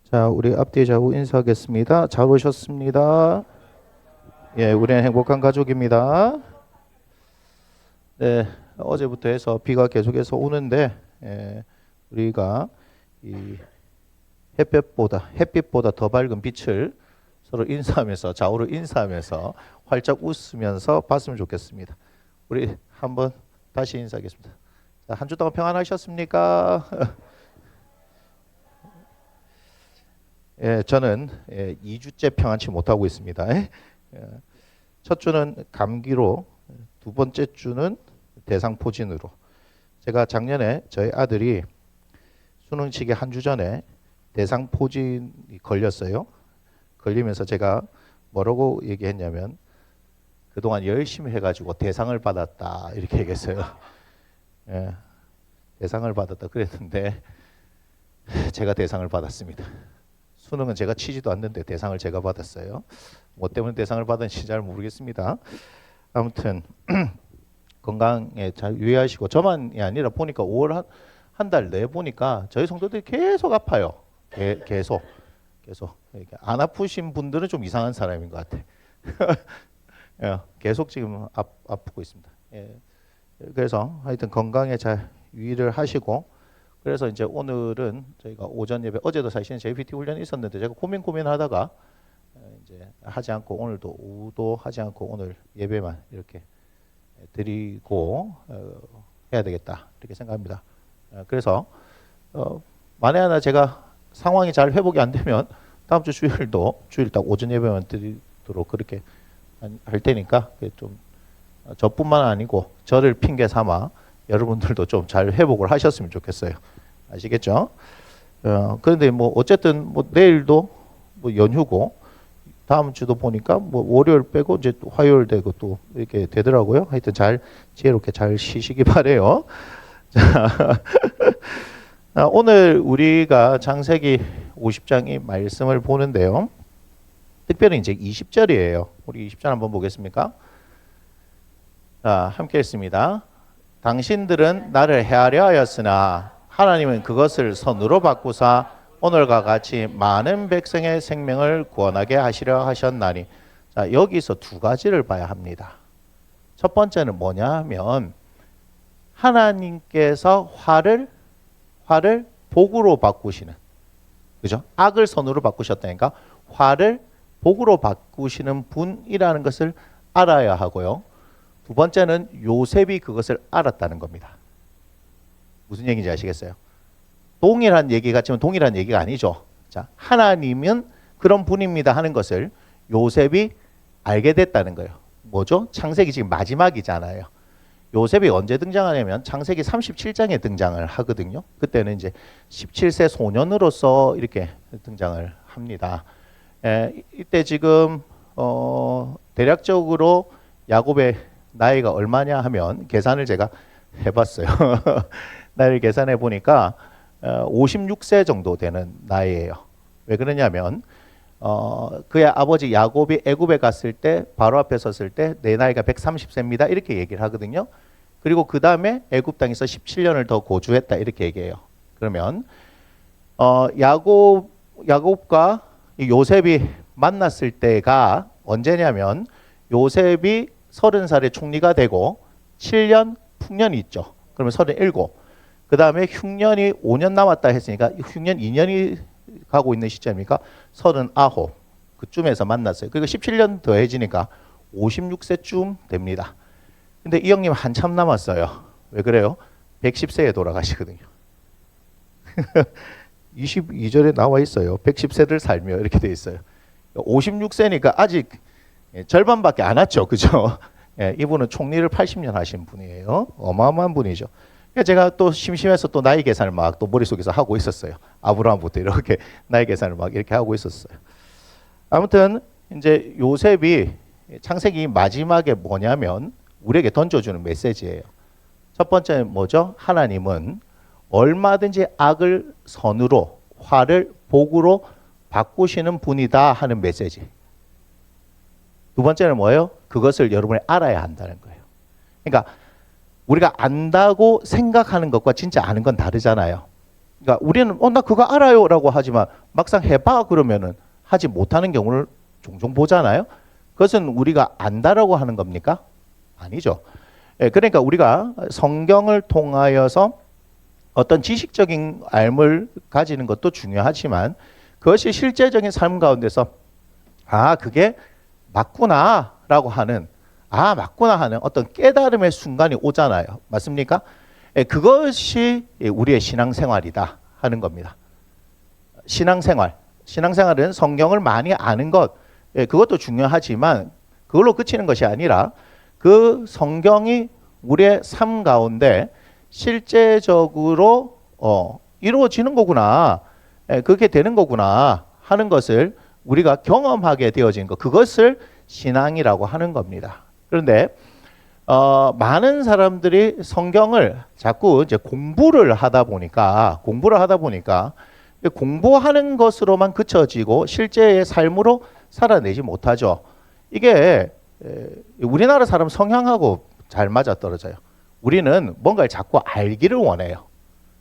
자, 우리 앞뒤 좌우 인사하겠습니다. 잘 오셨습니다. 예, 우리는 행복한 가족입니다. 네, 어제부터 해서 비가 계속해서 오는데, 우리가 이 햇빛보다 더 밝은 빛을 서로 인사하면서, 좌우로 인사하면서 활짝 웃으면서 봤으면 좋겠습니다. 우리 한번 다시 인사하겠습니다. 한 주 동안 평안하셨습니까? 예, 저는 2주째 평안치 못하고 있습니다. 첫 주는 감기로, 두 번째 주는 대상포진으로. 제가 작년에 저희 아들이 수능 치기 한 주 전에 대상포진이 걸렸어요. 걸리면서 제가 뭐라고 얘기했냐면 그동안 열심히 해가지고 대상을 받았다 이렇게 얘기했어요. 예, 대상을 받았다 그랬는데 제가 대상을 받았습니다. 수능은 제가 치지도 않는데 대상을 제가 받았어요. 뭐 때문에 대상을 받은지 잘 모르겠습니다. 아무튼 건강에 잘 유의하시고, 저만이 아니라 보니까 5월 한 달 내 보니까 저희 성도들이 계속 아파요. 계속 안 아프신 분들은 좀 이상한 사람인 것 같아. 예, 계속 지금 아프고 있습니다. 예, 그래서 하여튼 건강에 잘 유의를 하시고, 그래서 이제 오늘은 저희가 오전 예배, 어제도 사실은 JPT 훈련이 있었는데 제가 고민하다가 이제 하지 않고, 오늘도 오후도 하지 않고 오늘 예배만 이렇게 드리고 해야 되겠다 이렇게 생각합니다. 그래서 만에 하나 제가 상황이 잘 회복이 안 되면 다음 주 주일 딱 오전 예배만 드리도록 그렇게 할 테니까, 좀 저뿐만 아니고 저를 핑계 삼아 여러분들도 좀 잘 회복을 하셨으면 좋겠어요. 아시겠죠? 그런데 뭐 어쨌든 뭐 내일도 뭐 연휴고, 다음 주도 보니까 뭐 월요일 빼고 이제 또 화요일 되고 또 이렇게 되더라고요. 하여튼 잘 지혜롭게 잘 쉬시기 바래요. 자, 오늘 우리가 창세기 50장의 말씀을 보는데요. 특별히 이제 20절이에요. 우리 20절 한번 보겠습니까? 자, 함께 읽습니다. 당신들은 나를 해하려 하였으나 하나님은 그것을 선으로 바꾸사 오늘과 같이 많은 백성의 생명을 구원하게 하시려 하셨나니. 자, 여기서 두 가지를 봐야 합니다. 첫 번째는 뭐냐 하면 하나님께서 화를 복으로 바꾸시는, 그죠? 악을 선으로 바꾸셨다니까 화를 복으로 바꾸시는 분이라는 것을 알아야 하고요. 두 번째는 요셉이 그것을 알았다는 겁니다. 무슨 얘기인지 아시겠어요? 동일한 얘기 같지만 동일한 얘기가 아니죠. 자, 하나님은 그런 분입니다 하는 것을 요셉이 알게 됐다는 거예요. 뭐죠? 창세기 지금 마지막이잖아요. 요셉이 언제 등장하냐면 창세기 37장에 등장을 하거든요. 그때는 이제 17세 소년으로서 이렇게 등장을 합니다. 이때 지금 대략적으로 야곱의 나이가 얼마냐 하면 계산을 제가 해봤어요. 나이를 계산해 보니까 56세 정도 되는 나이예요. 왜 그러냐면 그의 아버지 야곱이 애굽에 갔을 때 바로 앞에 섰을 때 내 나이가 130세입니다 이렇게 얘기를 하거든요. 그리고 그 다음에 애굽 땅에서 17년을 더 거주했다 이렇게 얘기해요. 그러면 야곱과 요셉이 만났을 때가 언제냐면 요셉이 30살에 총리가 되고 7년 풍년이 있죠. 그러면 37. 그 다음에 흉년이 5년 남았다 했으니까 흉년 2년이 가고 있는 시점이니까 39. 그쯤에서 만났어요. 그리고 17년 더해지니까 56세쯤 됩니다. 근데 이 형님 한참 남았어요. 왜 그래요? 110세에 돌아가시거든요. 22절에 나와 있어요. 110세를 살며 이렇게 돼 있어요. 56세니까 아직 절반밖에 안 왔죠. 그죠? 예, 이분은 총리를 80년 하신 분이에요. 어마어마한 분이죠. 제가 또 심심해서 또 나이 계산을 막 또 머릿속에서 하고 있었어요. 아브라함부터 이렇게 나이 계산을 막 이렇게 하고 있었어요. 아무튼 이제 요셉이 창세기 마지막에 뭐냐면 우리에게 던져주는 메시지예요. 첫 번째는 뭐죠? 하나님은 얼마든지 악을 선으로, 화를 복으로 바꾸시는 분이다 하는 메시지. 두 번째는 뭐예요? 그것을 여러분이 알아야 한다는 거예요. 그러니까 우리가 안다고 생각하는 것과 진짜 아는 건 다르잖아요. 그러니까 우리는 나 그거 알아요라고 하지만 막상 해봐 그러면은 하지 못하는 경우를 종종 보잖아요. 그것은 우리가 안다라고 하는 겁니까? 아니죠. 예, 그러니까 우리가 성경을 통하여서 어떤 지식적인 알을 가지는 것도 중요하지만 그것이 실제적인 삶 가운데서 그게 맞구나라고 하는 맞구나 하는 어떤 깨달음의 순간이 오잖아요. 맞습니까? 예, 그것이 우리의 신앙생활이다 하는 겁니다. 신앙생활은 성경을 많이 아는 것, 그것도 중요하지만 그걸로 그치는 것이 아니라 그 성경이 우리의 삶 가운데 실제적으로 이루어지는 거구나, 그렇게 되는 거구나 하는 것을 우리가 경험하게 되어진 것, 그것을 신앙이라고 하는 겁니다. 그런데 많은 사람들이 성경을 자꾸 이제 공부를 하다 보니까 공부하는 것으로만 그쳐지고 실제의 삶으로 살아내지 못하죠. 이게 우리나라 사람 성향하고 잘 맞아떨어져요. 우리는 뭔가를 자꾸 알기를 원해요.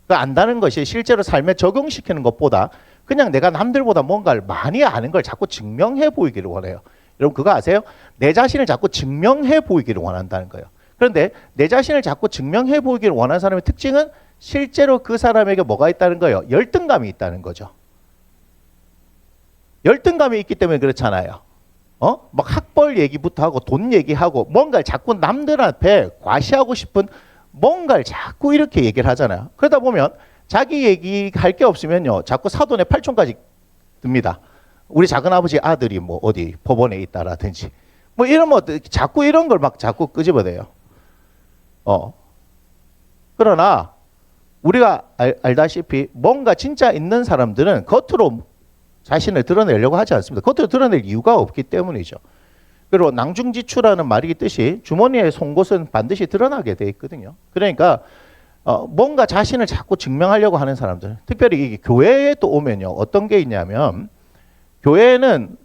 그 안다는 것이 실제로 삶에 적용시키는 것보다 그냥 내가 남들보다 뭔가를 많이 아는 걸 자꾸 증명해 보이기를 원해요. 여러분 그거 아세요? 내 자신을 자꾸 증명해 보이기를 원한다는 거예요. 그런데 내 자신을 자꾸 증명해 보이기를 원하는 사람의 특징은 실제로 그 사람에게 뭐가 있다는 거예요? 열등감이 있다는 거죠. 열등감이 있기 때문에 그렇잖아요. 막 학벌 얘기부터 하고 돈 얘기하고 뭔가를 자꾸 남들 앞에 과시하고 싶은 뭔가를 자꾸 이렇게 얘기를 하잖아요. 그러다 보면 자기 얘기할 게 없으면요, 자꾸 사돈의 팔촌까지 듭니다. 우리 작은아버지 아들이 뭐 어디 법원에 있다라든지 뭐 이러면 자꾸 이런 걸 막 자꾸 끄집어내요. 그러나 우리가 알다시피 뭔가 진짜 있는 사람들은 겉으로 자신을 드러내려고 하지 않습니다. 겉으로 드러낼 이유가 없기 때문이죠. 그리고 낭중지추라는 말이 있듯이 주머니에 송곳은 반드시 드러나게 돼 있거든요. 그러니까 뭔가 자신을 자꾸 증명하려고 하는 사람들, 특별히 이 교회에 또 오면요, 어떤 게 있냐면 교회는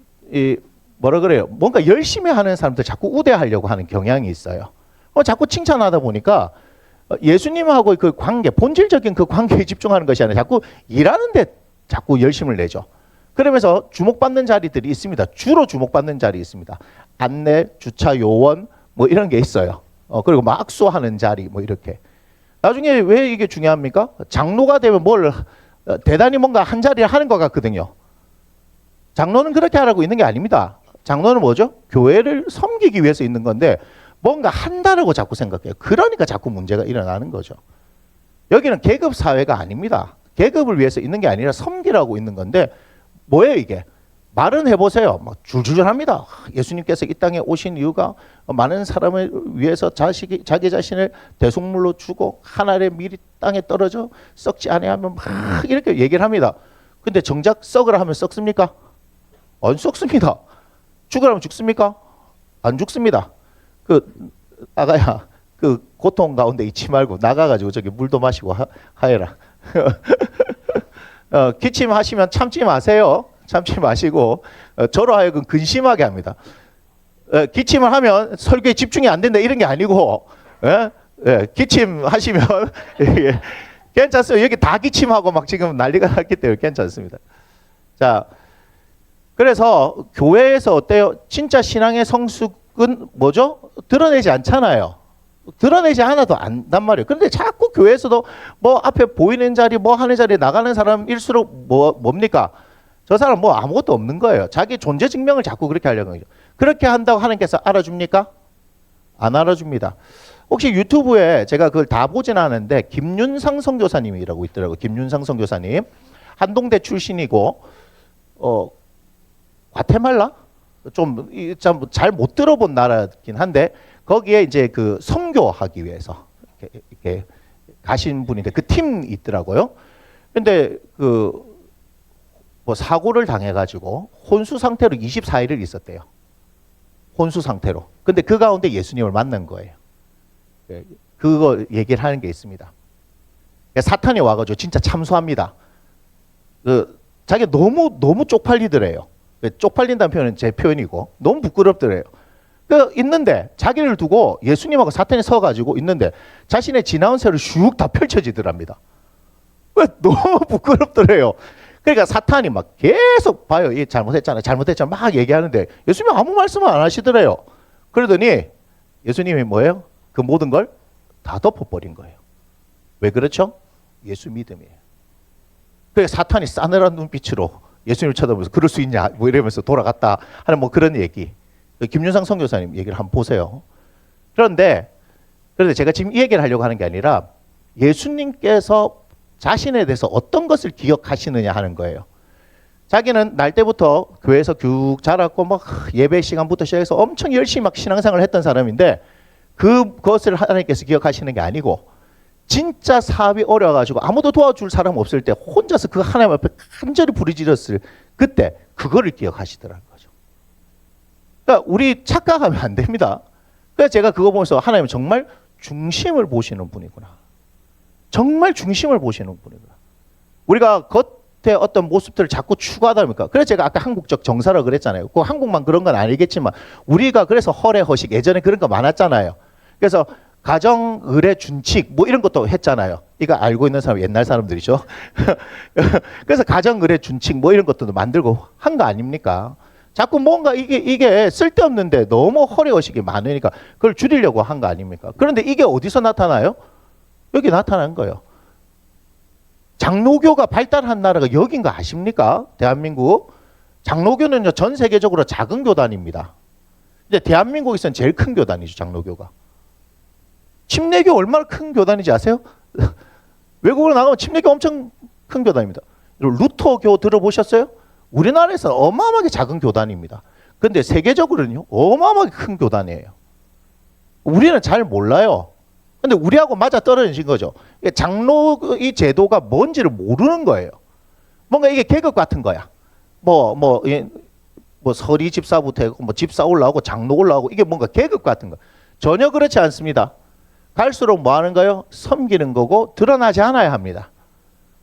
뭐라 그래요? 뭔가 열심히 하는 사람들 자꾸 우대하려고 하는 경향이 있어요. 자꾸 칭찬하다 보니까 예수님하고 그 관계, 본질적인 그 관계에 집중하는 것이 아니라 자꾸 일하는데 자꾸 열심을 내죠. 그러면서 주목받는 자리들이 있습니다. 주로 주목받는 자리 있습니다. 안내, 주차 요원 뭐 이런 게 있어요. 그리고 막 악수하는 자리 뭐 이렇게. 나중에 왜 이게 중요합니까? 장로가 되면 뭘 대단히 뭔가 한 자리를 하는 것 같거든요. 장로는 그렇게 하라고 있는 게 아닙니다. 장로는 뭐죠? 교회를 섬기기 위해서 있는 건데 뭔가 한다라고 자꾸 생각해요. 그러니까 자꾸 문제가 일어나는 거죠. 여기는 계급 사회가 아닙니다. 계급을 위해서 있는 게 아니라 섬기라고 있는 건데 뭐예요 이게? 말은 해보세요. 막 줄줄합니다. 예수님께서 이 땅에 오신 이유가 많은 사람을 위해서 자기 자신을 대속물로 주고 하늘의 밀이 땅에 떨어져 썩지 아니하면 막 이렇게 얘기를 합니다. 근데 정작 썩으라 하면 썩습니까? 안 썩습니다. 죽으라면 죽습니까? 안 죽습니다. 아가야, 고통 가운데 있지 말고 나가가지고 저기 물도 마시고 하해라. 기침하시면 참지 마세요. 참지 마시고 저로 하여금 근심하게 합니다. 기침을 하면 설교에 집중이 안 된다 이런 게 아니고 기침하시면 괜찮습니다. 여기 다 기침하고 막 지금 난리가 났기 때문에 괜찮습니다. 자, 그래서 교회에서 어때요? 진짜 신앙의 성숙은 뭐죠? 드러내지 않잖아요. 드러내지 않아도 안단 말이에요. 그런데 자꾸 교회에서도 뭐 앞에 보이는 자리, 뭐 하는 자리에 나가는 사람일수록 뭡니까? 저 사람 뭐 아무것도 없는 거예요. 자기 존재 증명을 자꾸 그렇게 하려고 하죠. 그렇게 한다고 하나님께서 알아줍니까? 안 알아줍니다. 혹시 유튜브에 제가 그걸 다 보진 않았는데 김윤상 선교사님이라고 있더라고요. 김윤상 선교사님. 한동대 출신이고 과테말라? 좀 잘 못 들어본 나라긴 한데 거기에 이제 그 선교하기 위해서 이렇게 가신 분인데 그 팀이 있더라고요. 근데 뭐 사고를 당해가지고 혼수 상태로 24일을 있었대요. 혼수 상태로. 근데 그 가운데 예수님을 만난 거예요. 그거 얘기를 하는 게 있습니다. 사탄이 와가지고 진짜 참수합니다. 자기가 너무 쪽팔리더래요. 쪽팔린다는 표현은 제 표현이고 너무 부끄럽더래요. 있는데 자기를 두고 예수님하고 사탄이 서가지고 있는데 자신의 지나온 세를 슉 다 펼쳐지더랍니다. 너무 부끄럽더래요. 그러니까 사탄이 막 계속 봐요. 이 잘못했잖아, 잘못했잖아 막 얘기하는데 예수님이 아무 말씀을 안 하시더래요. 그러더니 예수님이 뭐예요? 그 모든 걸 다 덮어버린 거예요. 왜 그렇죠? 예수 믿음이에요. 그래서 사탄이 싸늘한 눈빛으로 예수님을 쳐다보면서 그럴 수 있냐 뭐 이러면서 돌아갔다 하는 뭐 그런 얘기. 김윤상 선교사님 얘기를 한번 보세요. 그런데 제가 지금 이 얘기를 하려고 하는 게 아니라 예수님께서 자신에 대해서 어떤 것을 기억하시느냐 하는 거예요. 자기는 날 때부터 교회에서 쭉 자랐고 막 예배 시간부터 시작해서 엄청 열심히 막 신앙생활을 했던 사람인데 그것을 하나님께서 기억하시는 게 아니고 진짜 사업이 어려워가지고 아무도 도와줄 사람 없을 때 혼자서 그 하나님 앞에 간절히 부르짖었을 그때 그거를 기억하시더라는 거죠. 그러니까 우리 착각하면 안 됩니다. 그래서 제가 그거 보면서 하나님은 정말 중심을 보시는 분이구나. 정말 중심을 보시는 분이구나. 우리가 겉에 어떤 모습들을 자꾸 추구하다 보니까 그래서 제가 아까 한국적 정서라고 그랬잖아요. 그 한국만 그런 건 아니겠지만 우리가 그래서 허례 허식 예전에 그런 거 많았잖아요. 그래서 가정 의례 준칙 뭐 이런 것도 했잖아요. 이거 알고 있는 사람 옛날 사람들이죠. 그래서 가정 의례 준칙 뭐 이런 것도 만들고 한 거 아닙니까? 자꾸 뭔가 이게 쓸데없는데 너무 허례 허식이 많으니까 그걸 줄이려고 한 거 아닙니까? 그런데 이게 어디서 나타나요? 여기 나타난 거예요. 장로교가 발달한 나라가 여긴 거 아십니까? 대한민국. 장로교는요 전 세계적으로 작은 교단입니다. 근데 대한민국에서는 제일 큰 교단이죠, 장로교가. 침례교 얼마나 큰 교단인지 아세요? 외국으로 나가면 침례교 엄청 큰 교단입니다. 루터교 들어보셨어요? 우리나라에서는 어마어마하게 작은 교단입니다. 근데 세계적으로는요 어마어마하게 큰 교단이에요. 우리는 잘 몰라요. 근데 우리하고 맞아 떨어진 거죠. 장로 이 제도가 뭔지를 모르는 거예요. 뭔가 이게 계급 같은 거야. 뭐 서리 집사부터 해고 뭐 집사 올라오고 장로 올라오고 이게 뭔가 계급 같은 거. 전혀 그렇지 않습니다. 갈수록 뭐 하는 거예요? 섬기는 거고 드러나지 않아야 합니다.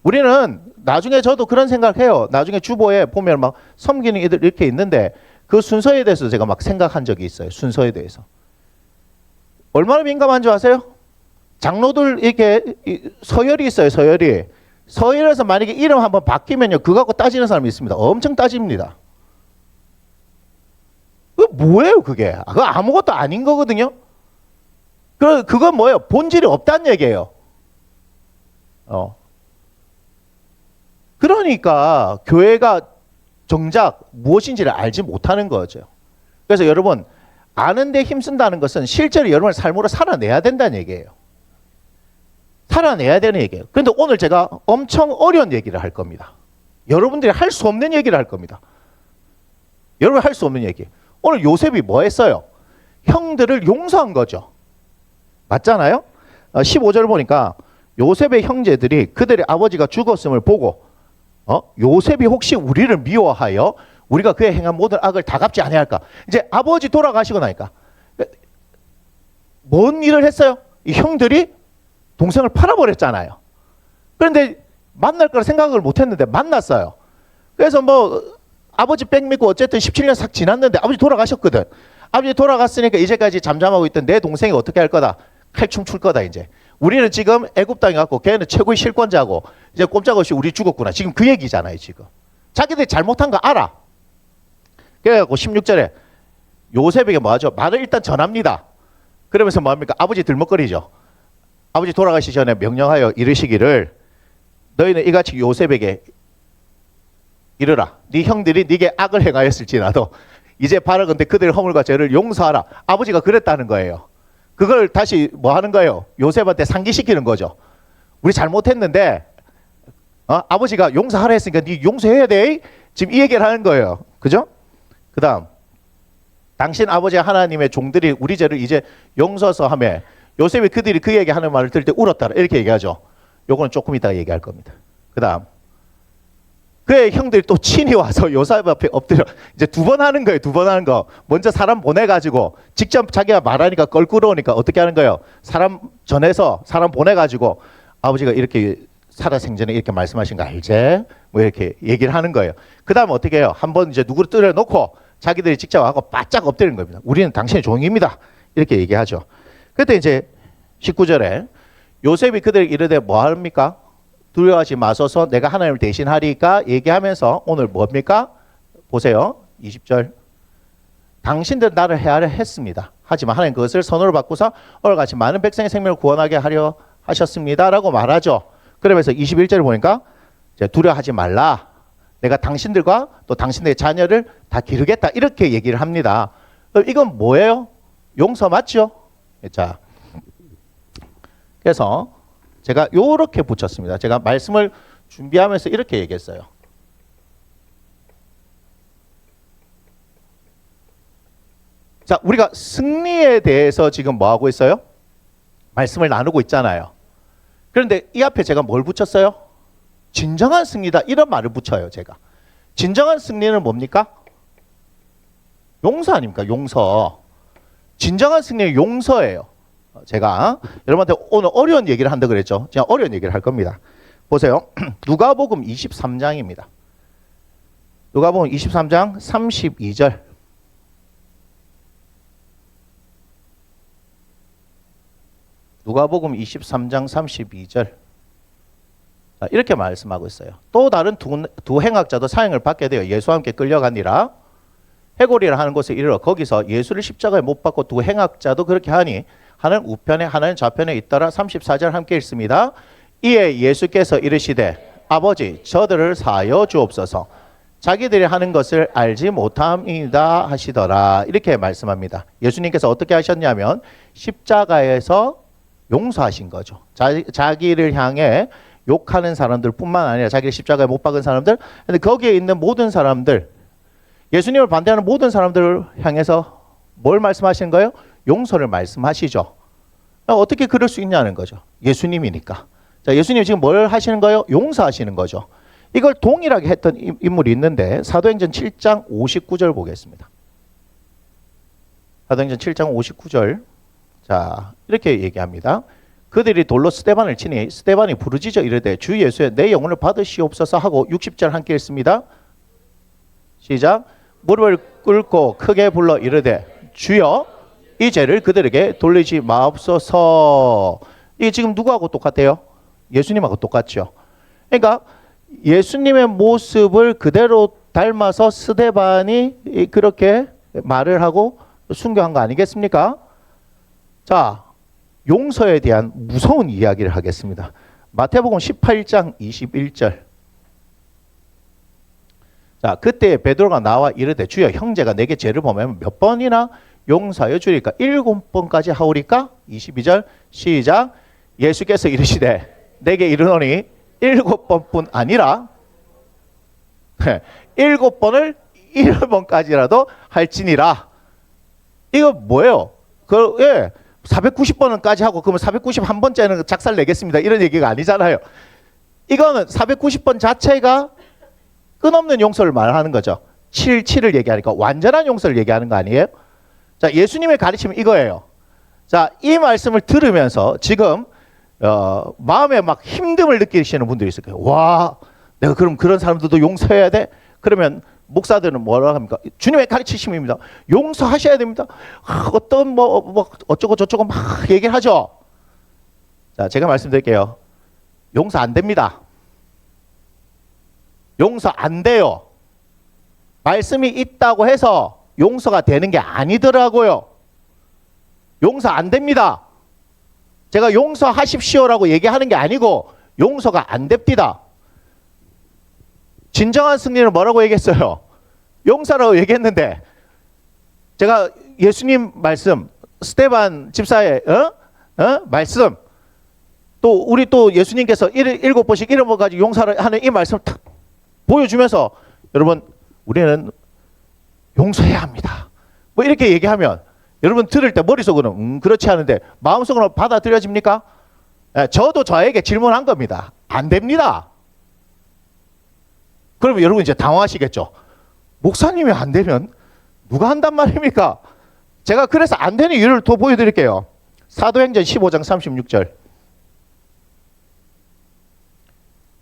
우리는 나중에 저도 그런 생각해요. 나중에 주보에 보면 막 섬기는 이들 이렇게 있는데 그 순서에 대해서 제가 막 생각한 적이 있어요. 순서에 대해서. 얼마나 민감한 줄 아세요? 장로들 이렇게 서열이 있어요. 서열이. 서열에서 만약에 이름 한번 바뀌면요. 그거 갖고 따지는 사람이 있습니다. 엄청 따집니다. 그 뭐예요 그게? 그거 아무것도 아닌 거거든요. 그건 뭐예요? 본질이 없다는 얘기예요. 그러니까 교회가 정작 무엇인지를 알지 못하는 거죠. 그래서 여러분 아는데 힘쓴다는 것은 실제로 여러분의 삶으로 살아내야 된다는 얘기예요. 살아내야 되는 얘기예요. 그런데 오늘 제가 엄청 어려운 얘기를 할 겁니다. 여러분들이 할 수 없는 얘기를 할 겁니다. 여러분 할 수 없는 얘기. 오늘 요셉이 뭐 했어요? 형들을 용서한 거죠. 맞잖아요? 15절 보니까 요셉의 형제들이 그들의 아버지가 죽었음을 보고 요셉이 혹시 우리를 미워하여 우리가 그의 행한 모든 악을 다 갚지 아니할까? 이제 아버지 돌아가시고 나니까 뭔 일을 했어요? 이 형들이 동생을 팔아버렸잖아요. 그런데 만날 거라 생각을 못했는데 만났어요. 그래서 뭐 아버지 백 믿고 어쨌든 17년 싹 지났는데 아버지 돌아가셨거든. 아버지 돌아갔으니까 이제까지 잠잠하고 있던 내 동생이 어떻게 할 거다? 칼춤 출 거다 이제. 우리는 지금 애굽 땅에 갔고 걔는 최고의 실권자고 이제 꼼짝없이 우리 죽었구나. 지금 그 얘기잖아요 지금. 자기들이 잘못한 거 알아. 그래갖고 16절에 요셉에게 뭐 하죠? 말을 일단 전합니다. 그러면서 뭐 합니까? 아버지 들먹거리죠. 아버지 돌아가시기 전에 명령하여 이르시기를 너희는 이같이 요셉에게 이르라. 네 형들이 네게 악을 행하였을지라도 이제 바라건대 그들의 허물과 죄를 용서하라. 아버지가 그랬다는 거예요. 그걸 다시 뭐 하는 거예요? 요셉한테 상기시키는 거죠. 우리 잘못했는데 아버지가 용서하라 했으니까 네 용서해야 돼. 지금 이 얘기를 하는 거예요. 그죠? 그 다음 당신 아버지 하나님의 종들이 우리 죄를 이제 용서서 하며 요셉이 그들이 그에게 하는 말을 들을 때 울었다. 이렇게 얘기하죠. 요거는 조금 이따가 얘기할 겁니다. 그 다음 그의 형들이 또 친히 와서 요셉 앞에 엎드려 이제 두 번 하는 거예요. 두 번 하는 거. 먼저 사람 보내가지고 직접 자기가 말하니까 껄끄러우니까 어떻게 하는 거예요? 사람 전해서 사람 보내가지고 아버지가 이렇게 살아생전에 이렇게 말씀하신 거 알지? 뭐 이렇게 얘기를 하는 거예요. 그 다음 어떻게 해요? 한번 이제 누구를 때려놓고 자기들이 직접 와서 바짝 엎드리는 겁니다. 우리는 당신의 종입니다. 이렇게 얘기하죠. 그때 이제 19절에 요셉이 그들에게 이르되 뭐 합니까? 두려워하지 마소서 내가 하나님을 대신하리까 얘기하면서 오늘 뭡니까? 보세요. 20절. 당신들 나를 헤아려 했습니다. 하지만 하나님 그것을 선으로 바꾸사 오늘 같이 많은 백성의 생명을 구원하게 하려 하셨습니다. 라고 말하죠. 그러면서 21절을 보니까 이제 두려워하지 말라. 내가 당신들과 또 당신들의 자녀를 다 기르겠다. 이렇게 얘기를 합니다. 이건 뭐예요? 용서 맞죠? 자, 그래서 제가 요렇게 붙였습니다. 제가 말씀을 준비하면서 이렇게 얘기했어요. 자, 우리가 승리에 대해서 지금 뭐 하고 있어요? 말씀을 나누고 있잖아요. 그런데 이 앞에 제가 뭘 붙였어요? 진정한 승리다. 이런 말을 붙여요, 제가. 진정한 승리는 뭡니까? 용서 아닙니까? 용서. 진정한 승리는 용서예요. 제가 여러분한테 오늘 어려운 얘기를 한다 그랬죠. 제가 어려운 얘기를 할 겁니다. 보세요. 누가복음 23장입니다. 누가복음 23장 32절. 누가복음 23장 32절. 이렇게 말씀하고 있어요. 또 다른 두 행악자도 사형을 받게 되어 예수와 함께 끌려가니라. 해골이라 하는 곳에 이르러 거기서 예수를 십자가에 못 박고 두 행악자도 그렇게 하니 하나는 우편에 하나는 좌편에 있더라. 34절 함께 읽습니다. 이에 예수께서 이르시되 아버지 저들을 사하여 주옵소서 자기들이 하는 것을 알지 못함이다 하시더라. 이렇게 말씀합니다. 예수님께서 어떻게 하셨냐면 십자가에서 용서하신 거죠. 자기를 향해 욕하는 사람들 뿐만 아니라 자기를 십자가에 못 박은 사람들, 근데 거기에 있는 모든 사람들, 예수님을 반대하는 모든 사람들을 향해서 뭘 말씀하시는 거예요? 용서를 말씀하시죠. 어떻게 그럴 수 있냐는 거죠. 예수님이니까. 자, 예수님이 지금 뭘 하시는 거예요? 용서하시는 거죠. 이걸 동일하게 했던 인물이 있는데 사도행전 7장 59절 보겠습니다. 사도행전 7장 59절. 자, 이렇게 얘기합니다. 그들이 돌로 스데반을 치니 스데반이 부르짖어 이르되 주 예수의 내 영혼을 받으시옵소서 하고 60절 함께 읽습니다. 시작. 무릎을 꿇고 크게 불러 이르되 주여 이 죄를 그들에게 돌리지 마옵소서. 이게 지금 누구하고 똑같아요? 예수님하고 똑같죠. 그러니까 예수님의 모습을 그대로 닮아서 스데반이 그렇게 말을 하고 순교한 거 아니겠습니까? 자, 용서에 대한 무서운 이야기를 하겠습니다. 마태복음 18장 21절. 자, 그때 베드로가 나와 이르되 주여 형제가 내게 죄를 범하면 몇 번이나 용서하여 주리까? 7번까지 하오리까? 22절 시작. 예수께서 이르시되 내게 이르노니 7번뿐 아니라 7번을 1번까지라도 할지니라. 이거 뭐예요? 예, 490번까지 하고 그러면 491번째는 작살 내겠습니다. 이런 얘기가 아니잖아요. 이거는 490번 자체가 끝없는 용서를 말하는 거죠. 7을 얘기하니까 완전한 용서를 얘기하는 거 아니에요? 자, 예수님의 가르침은 이거예요. 자, 이 말씀을 들으면서 지금 마음에 막 힘듦을 느끼시는 분들이 있을 거예요. 와, 내가 그럼 그런 사람들도 용서해야 돼? 그러면 목사들은 뭐라고 합니까? 주님의 가르치심입니다. 용서하셔야 됩니다. 어떤 뭐 어쩌고 저쩌고 막 얘기를 하죠. 자, 제가 말씀드릴게요. 용서 안 됩니다. 용서 안 돼요. 말씀이 있다고 해서 용서가 되는 게 아니더라고요. 용서 안 됩니다. 제가 용서하십시오라고 얘기하는 게 아니고 용서가 안 됩니다. 진정한 승리는 뭐라고 얘기했어요? 용서라고 얘기했는데 제가 예수님 말씀, 스데반 집사의 말씀, 또 우리 또 예수님께서 7번씩 7번까지 용서를 하는 이 말씀을 탁 보여주면서 여러분 우리는 용서해야 합니다. 뭐 이렇게 얘기하면 여러분 들을 때 머릿속으로는 그렇지 않은데 마음속으로 받아들여집니까? 저도 저에게 질문한 겁니다. 안 됩니다. 그러면 여러분 이제 당황하시겠죠. 목사님이 안 되면 누가 한단 말입니까? 제가 그래서 안 되는 이유를 더 보여드릴게요. 사도행전 15장 36절.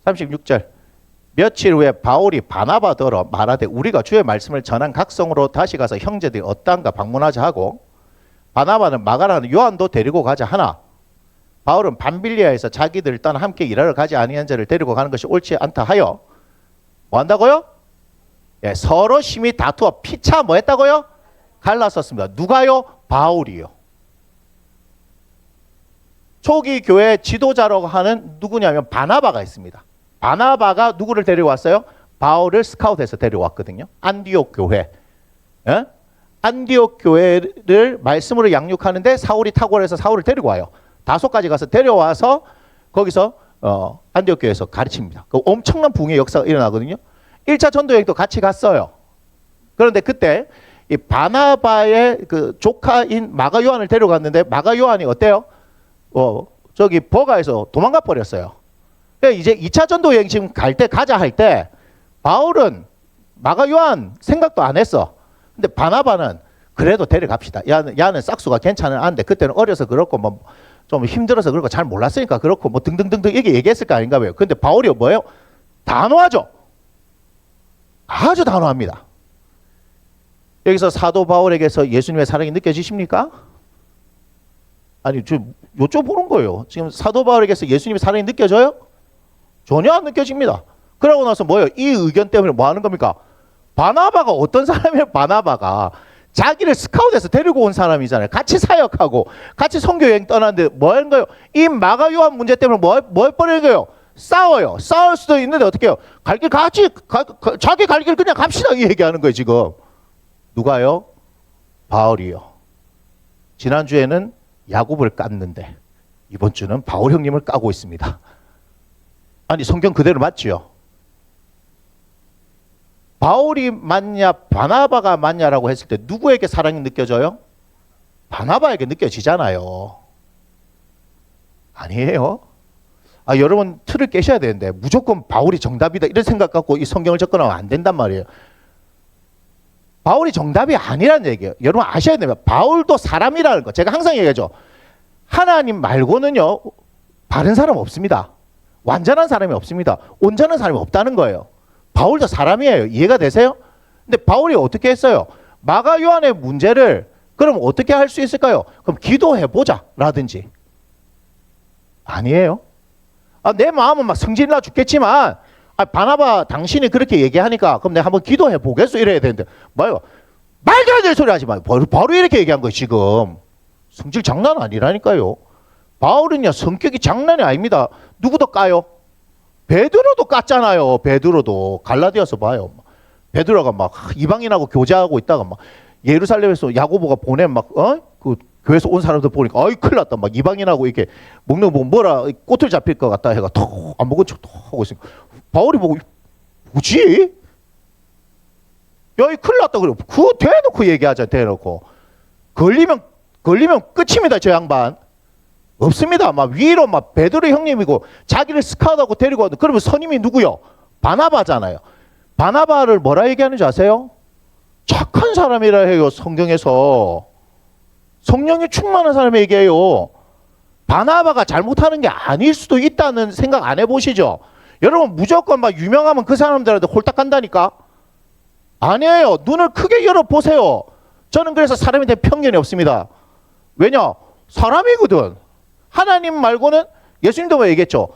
36절. 며칠 후에 바울이 바나바더러 말하되 우리가 주의 말씀을 전한 각성으로 다시 가서 형제들이 어떠한가 방문하자 하고 바나바는 마가라는 요한도 데리고 가자 하나 바울은 밤빌리아에서 자기들 떠나 함께 일하러 가지 아니한 자를 데리고 가는 것이 옳지 않다 하여 뭐 한다고요? 예, 서로 심히 다투어 피차 뭐 했다고요? 갈랐었습니다. 누가요? 바울이요. 초기 교회 지도자라고 하는 누구냐면 바나바가 있습니다. 바나바가 누구를 데려왔어요? 바울을 스카웃해서 데려왔거든요. 안디옥 교회. 예? 안디옥 교회를 말씀으로 양육하는데 사울이 탁월해서 사울을 데리고 와요. 다소까지 가서 데려와서 거기서 안디옥 교회에서 가르칩니다. 그 엄청난 붕의 역사가 일어나거든요. 1차 전도여행도 같이 갔어요. 그런데 그때 이 바나바의 그 조카인 마가 요한을 데려갔는데 마가 요한이 어때요? 저기 버가에서 도망가 버렸어요. 그러니까 이제 2차 전도여행 지금 갈 때 가자 할 때 바울은 마가 요한 생각도 안 했어. 근데 바나바는 그래도 데려갑시다. 야는 싹수가 괜찮은 아인데 그때는 어려서 그렇고 뭐 좀 힘들어서 그렇고 잘 몰랐으니까 그렇고 뭐 등등등등 이게 얘기했을 거 아닌가 봐요. 근데 바울이 뭐예요? 단호하죠. 아주 단호합니다. 여기서 사도 바울에게서 예수님의 사랑이 느껴지십니까? 아니 좀 여쭤보는 거예요. 지금 사도 바울에게서 예수님의 사랑이 느껴져요? 전혀 안 느껴집니다. 그러고 나서 뭐예요? 이 의견 때문에 뭐 하는 겁니까? 바나바가 어떤 사람이에요? 바나바가 자기를 스카웃해서 데리고 온 사람이잖아요. 같이 사역하고 같이 선교여행 떠났는데 뭐 하는 거예요? 이 마가 요한 문제 때문에 뭐 해버리는 거예요? 싸워요. 싸울 수도 있는데 어떻게 해요? 갈 길 같이 자기 갈 길 그냥 갑시다 이 얘기하는 거예요 지금. 누가요? 바울이요. 지난주에는 야곱을 깠는데 이번 주는 바울 형님을 까고 있습니다. 아니 성경 그대로 맞지요? 바울이 맞냐 바나바가 맞냐라고 했을 때 누구에게 사랑이 느껴져요? 바나바에게 느껴지잖아요. 아니에요? 여러분 틀을 깨셔야 되는데 무조건 바울이 정답이다 이런 생각 갖고 이 성경을 접근하면 안 된단 말이에요. 바울이 정답이 아니라는 얘기예요. 여러분 아셔야 됩니다. 바울도 사람이라는 거. 제가 항상 얘기하죠. 하나님 말고는요 바른 사람 없습니다. 완전한 사람이 없습니다. 온전한 사람이 없다는 거예요. 바울도 사람이에요. 이해가 되세요? 근데 바울이 어떻게 했어요? 마가 요한의 문제를 그럼 어떻게 할 수 있을까요? 그럼 기도해보자 라든지. 아니에요. 내 마음은 막 성질나 죽겠지만 바나바 당신이 그렇게 얘기하니까 그럼 내가 한번 기도해 보겠어 이래야 되는데 뭐요? 말도 안 되는 소리 하지 마요. 바로 이렇게 얘기한 거예요 지금. 성질 장난 아니라니까요. 바울은요 성격이 장난이 아닙니다. 누구도 까요? 베드로도 깠잖아요. 베드로도 갈라디아서 봐요. 베드로가 막 이방인하고 교제하고 있다가 막 예루살렘에서 야고보가 보낸 그 교회에서 온 사람들 보니까 큰일 났다. 막 이방인하고 이렇게 먹는 거 보면 뭐라 꼬투리 잡힐 것 같다 해가 턱 안 먹은 척 턱 하고 있으니까 바울이 보고 뭐지? 야, 이 큰일 났다 그래. 그거 대놓고 얘기하자. 대놓고 걸리면 끝입니다. 저 양반 없습니다. 막 위로 막 베드로 형님이고 자기를 스카우트하고 데리고 와도 그러면 선임이 누구요? 바나바잖아요. 바나바를 뭐라 얘기하는지 아세요? 착한 사람이라 해요. 성경에서 성령이 충만한 사람이 얘기해요. 바나바가 잘못하는 게 아닐 수도 있다는 생각 안 해보시죠? 여러분 무조건 막 유명하면 그 사람들한테 홀딱 간다니까? 아니에요. 눈을 크게 열어보세요. 저는 그래서 사람에 대한 편견이 없습니다. 왜냐? 사람이거든. 하나님 말고는 예수님도 뭐 얘기했죠.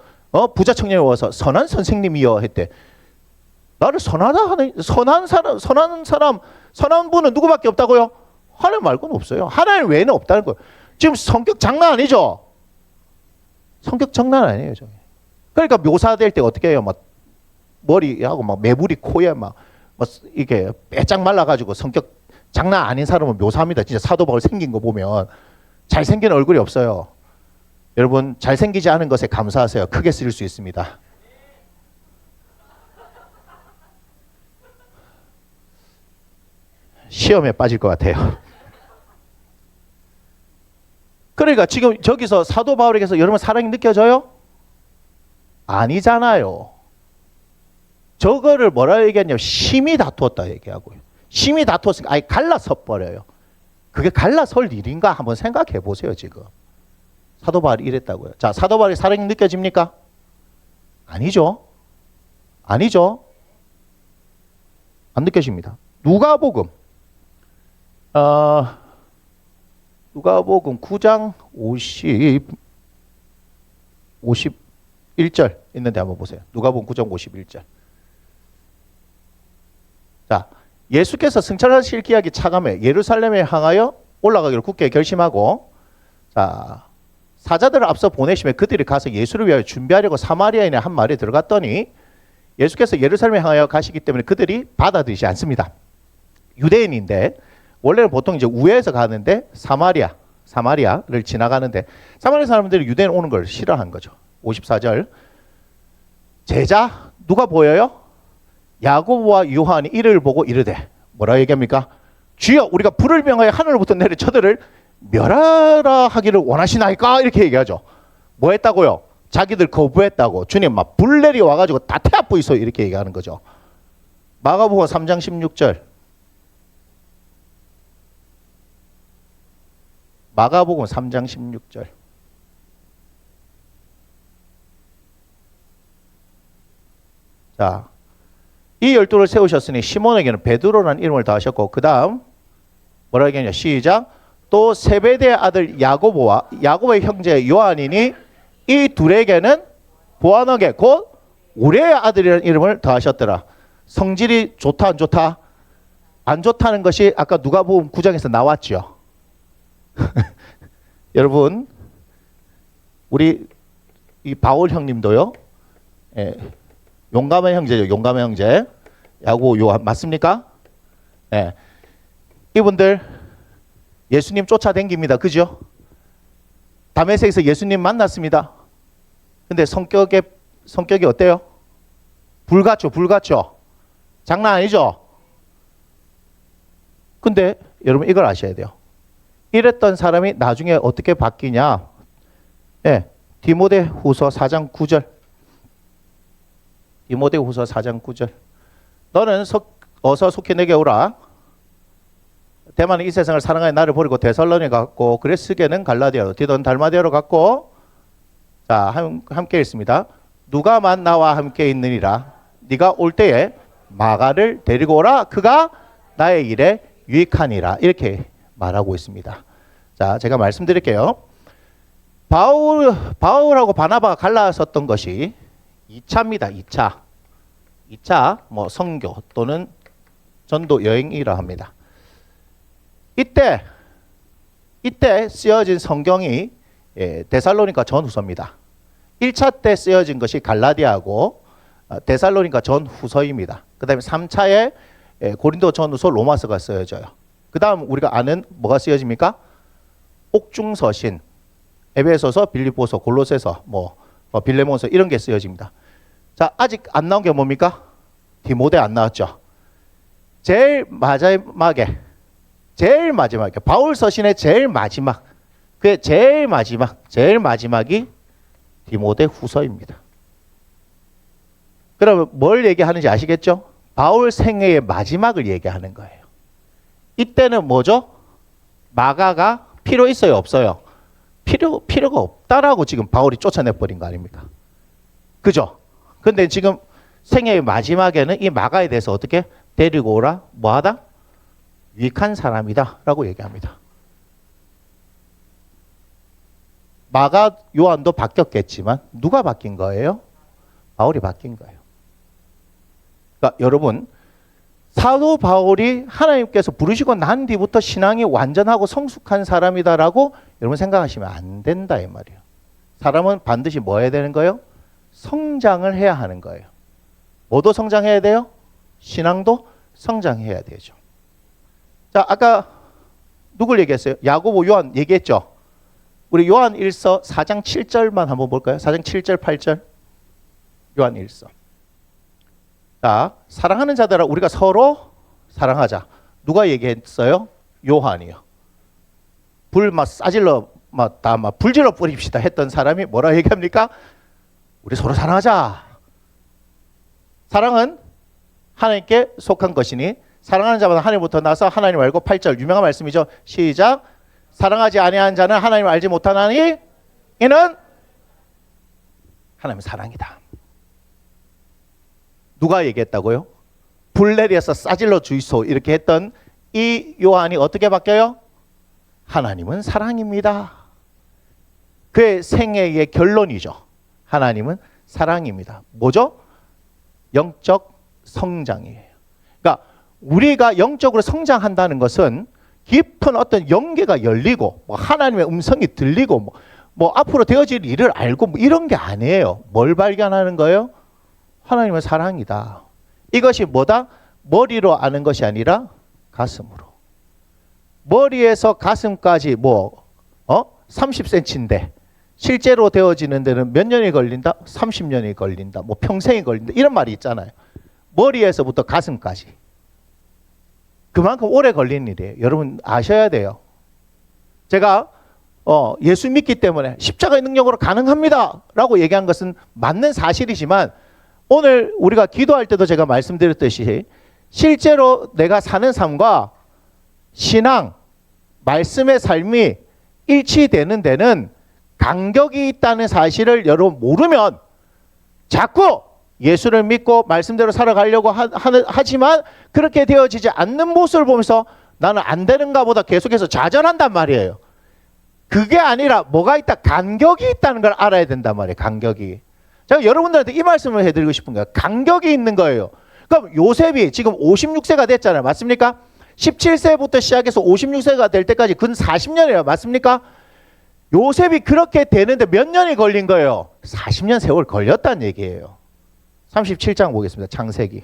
부자 청년이 와서 선한 선생님이여 했대. 나를 선하다 하는 선한 분은 누구밖에 없다고요? 하나님 말고는 없어요. 하나님 외에는 없다는 거예요. 지금 성격 장난 아니죠? 성격 장난 아니에요. 저게. 그러니까 묘사될 때 어떻게 해요? 막 머리하고 막 매부리 코에 막 이렇게 빼짝 말라가지고 성격 장난 아닌 사람은 묘사합니다. 진짜 사도 바울 생긴 거 보면 잘생긴 얼굴이 없어요. 여러분 잘생기지 않은 것에 감사하세요. 크게 쓰일 수 있습니다. 시험에 빠질 것 같아요. 그러니까 지금 저기서 사도 바울에게서 여러분 사랑이 느껴져요? 아니잖아요. 저거를 뭐라 얘기했냐면 심히 다투었다 얘기하고요. 심히 다투었으니까 아예 갈라서 버려요. 그게 갈라설 일인가 한번 생각해 보세요. 지금 사도 바울이 이랬다고요. 자, 사도 바울의 사랑이 느껴집니까? 아니죠. 아니죠. 안 느껴집니다. 누가복음 9장 51절 있는데 한번 보세요. 누가복음 9장 51절. 자, 예수께서 승천하실 기약이 차감해 예루살렘에 향하여 올라가기를 굳게 결심하고, 자, 사자들을 앞서 보내시며 그들이 가서 예수를 위하여 준비하려고 사마리아인의 한 마을에 들어갔더니 예수께서 예루살렘에 향하여 가시기 때문에 그들이 받아들이지 않습니다. 유대인인데 원래는 보통 이제 우회해서 가는데 사마리아를 지나가는데 사마리아 사람들이 유대인 오는 걸 싫어한 거죠. 54절. 제자 누가 보여요? 야고보와 요한이 이를 보고 이르되, 뭐라 얘기합니까? 주여, 우리가 불을 명하여 하늘로부터 내려 저들을 멸하라 하기를 원하시나이까? 이렇게 얘기하죠. 뭐 했다고요? 자기들 거부했다고. 주님 막 불 내리 와가지고 다 태압부 있어, 이렇게 얘기하는 거죠. 마가복음 3장 16절. 마가복음 3장 16절. 자, 이 12를 세우셨으니 시몬에게는 베드로라는 이름을 더하셨고, 그 다음 뭐라 얘기하냐? 시작. 또 세베대의 아들 야고보와 야고보의 형제 요한이니 이 둘에게는 보아너게 곧 우레의 아들이라는 이름을 더하셨더라. 성질이 좋다 안 좋다? 안 좋다는 것이 아까 누가복음 9장에서 나왔죠. 여러분, 우리 이 바울 형님도요, 용감한 형제죠. 용감한 형제. 야고보 요한 맞습니까? 이분들 예수님 쫓아다닙니다. 그죠? 다메섹에서 예수님 만났습니다. 근데 성격이 어때요? 불같죠? 장난 아니죠? 근데 여러분 이걸 아셔야 돼요. 이랬던 사람이 나중에 어떻게 바뀌냐? 디모데후서 4장 9절. 디모데후서 4장 9절. 너는 어서 속히 내게 오라. 대만은 이 세상을 사랑하여 나를 버리고 데살로니가 갔고 그레스게는 갈라디아로, 디도는 달마디아로 갔고, 자, 함께 있습니다. 누가만 나와 함께 있느니라. 네가 올 때에 마가를 데리고 오라. 그가 나의 일에 유익하니라. 이렇게 말하고 있습니다. 자, 제가 말씀드릴게요. 바울하고 바나바가 갈라섰던 것이 2차입니다. 2차 뭐 선교 또는 전도 여행이라 합니다. 이때 쓰여진 성경이 데살로니가 전후서입니다. 1차 때 쓰여진 것이 갈라디아고 데살로니가 전후서입니다. 그 다음에 3차에 고린도 전후서 로마서가 쓰여져요. 그 다음 우리가 아는 뭐가 쓰여집니까? 옥중서신, 에베소서, 빌립보서, 골로새서, 빌레몬서 이런 게 쓰여집니다. 자, 아직 안 나온 게 뭡니까? 디모데 안 나왔죠. 제일 마지막에 바울 서신의 제일 마지막, 그의 제일 마지막이 디모데 후서입니다. 그러면 뭘 얘기하는지 아시겠죠? 바울 생애의 마지막을 얘기하는 거예요. 이때는 뭐죠? 마가가 필요 있어요, 없어요? 필요가 없다라고 지금 바울이 쫓아내버린 거 아닙니까? 그죠? 근데 지금 생애의 마지막에는 이 마가에 대해서 어떻게 데리고 오라? 뭐하다? 유익한 사람이다 라고 얘기합니다. 마가 요한도 바뀌었겠지만 누가 바뀐 거예요? 바울이 바뀐 거예요. 그러니까 여러분, 사도 바울이 하나님께서 부르시고 난 뒤부터 신앙이 완전하고 성숙한 사람이다라고 여러분 생각하시면 안 된다 이 말이에요. 사람은 반드시 뭐 해야 되는 거예요? 성장을 해야 하는 거예요. 뭐도 성장해야 돼요? 신앙도 성장해야 되죠. 자, 아까 누굴 얘기했어요? 야고보, 요한 얘기했죠? 우리 요한 1서 4장 7절만 한번 볼까요? 4장 7절, 8절. 요한 1서. 자, 사랑하는 자들아 우리가 서로 사랑하자. 누가 얘기했어요? 요한이요. 불 막 싸질러 막 불질러 뿌립시다 했던 사람이 뭐라 얘기합니까? 우리 서로 사랑하자. 사랑은 하나님께 속한 것이니 사랑하는 자마다 하나님부터 나서 하나님 알고, 8절 유명한 말씀이죠. 시작. 사랑하지 아니하는 자는 하나님을 알지 못하나니 이는 하나님의 사랑이다. 누가 얘기했다고요? 불 내려서 싸질러 주이소 이렇게 했던 이 요한이 어떻게 바뀌어요? 하나님은 사랑입니다. 그의 생애의 결론이죠. 하나님은 사랑입니다. 뭐죠? 영적 성장이에요. 그러니까 우리가 영적으로 성장한다는 것은 깊은 어떤 영계가 열리고 뭐 하나님의 음성이 들리고 뭐 앞으로 되어질 일을 알고 뭐 이런 게 아니에요. 뭘 발견하는 거예요? 하나님의 사랑이다. 이것이 뭐다? 머리로 아는 것이 아니라 가슴으로. 머리에서 가슴까지 30cm인데 실제로 되어지는 데는 몇 년이 걸린다? 30년이 걸린다. 뭐 평생이 걸린다. 이런 말이 있잖아요. 머리에서부터 가슴까지. 그만큼 오래 걸리는 일이에요. 여러분 아셔야 돼요. 제가 예수 믿기 때문에 십자가의 능력으로 가능합니다 라고 얘기한 것은 맞는 사실이지만 오늘 우리가 기도할 때도 제가 말씀드렸듯이 실제로 내가 사는 삶과 신앙, 말씀의 삶이 일치되는 데는 간격이 있다는 사실을 여러분 모르면 자꾸 예수를 믿고 말씀대로 살아가려고 하지만 그렇게 되어지지 않는 모습을 보면서 나는 안 되는가 보다 계속해서 좌절한단 말이에요. 그게 아니라 뭐가 있다? 간격이 있다는 걸 알아야 된단 말이에요. 간격이. 제가 여러분들한테 이 말씀을 해드리고 싶은 거예요. 간격이 있는 거예요. 그럼 요셉이 지금 56세가 됐잖아요. 맞습니까? 17세부터 시작해서 56세가 될 때까지 근 40년이에요. 맞습니까? 요셉이 그렇게 되는데 몇 년이 걸린 거예요? 40년 세월 걸렸다는 얘기예요. 37장 보겠습니다. 창세기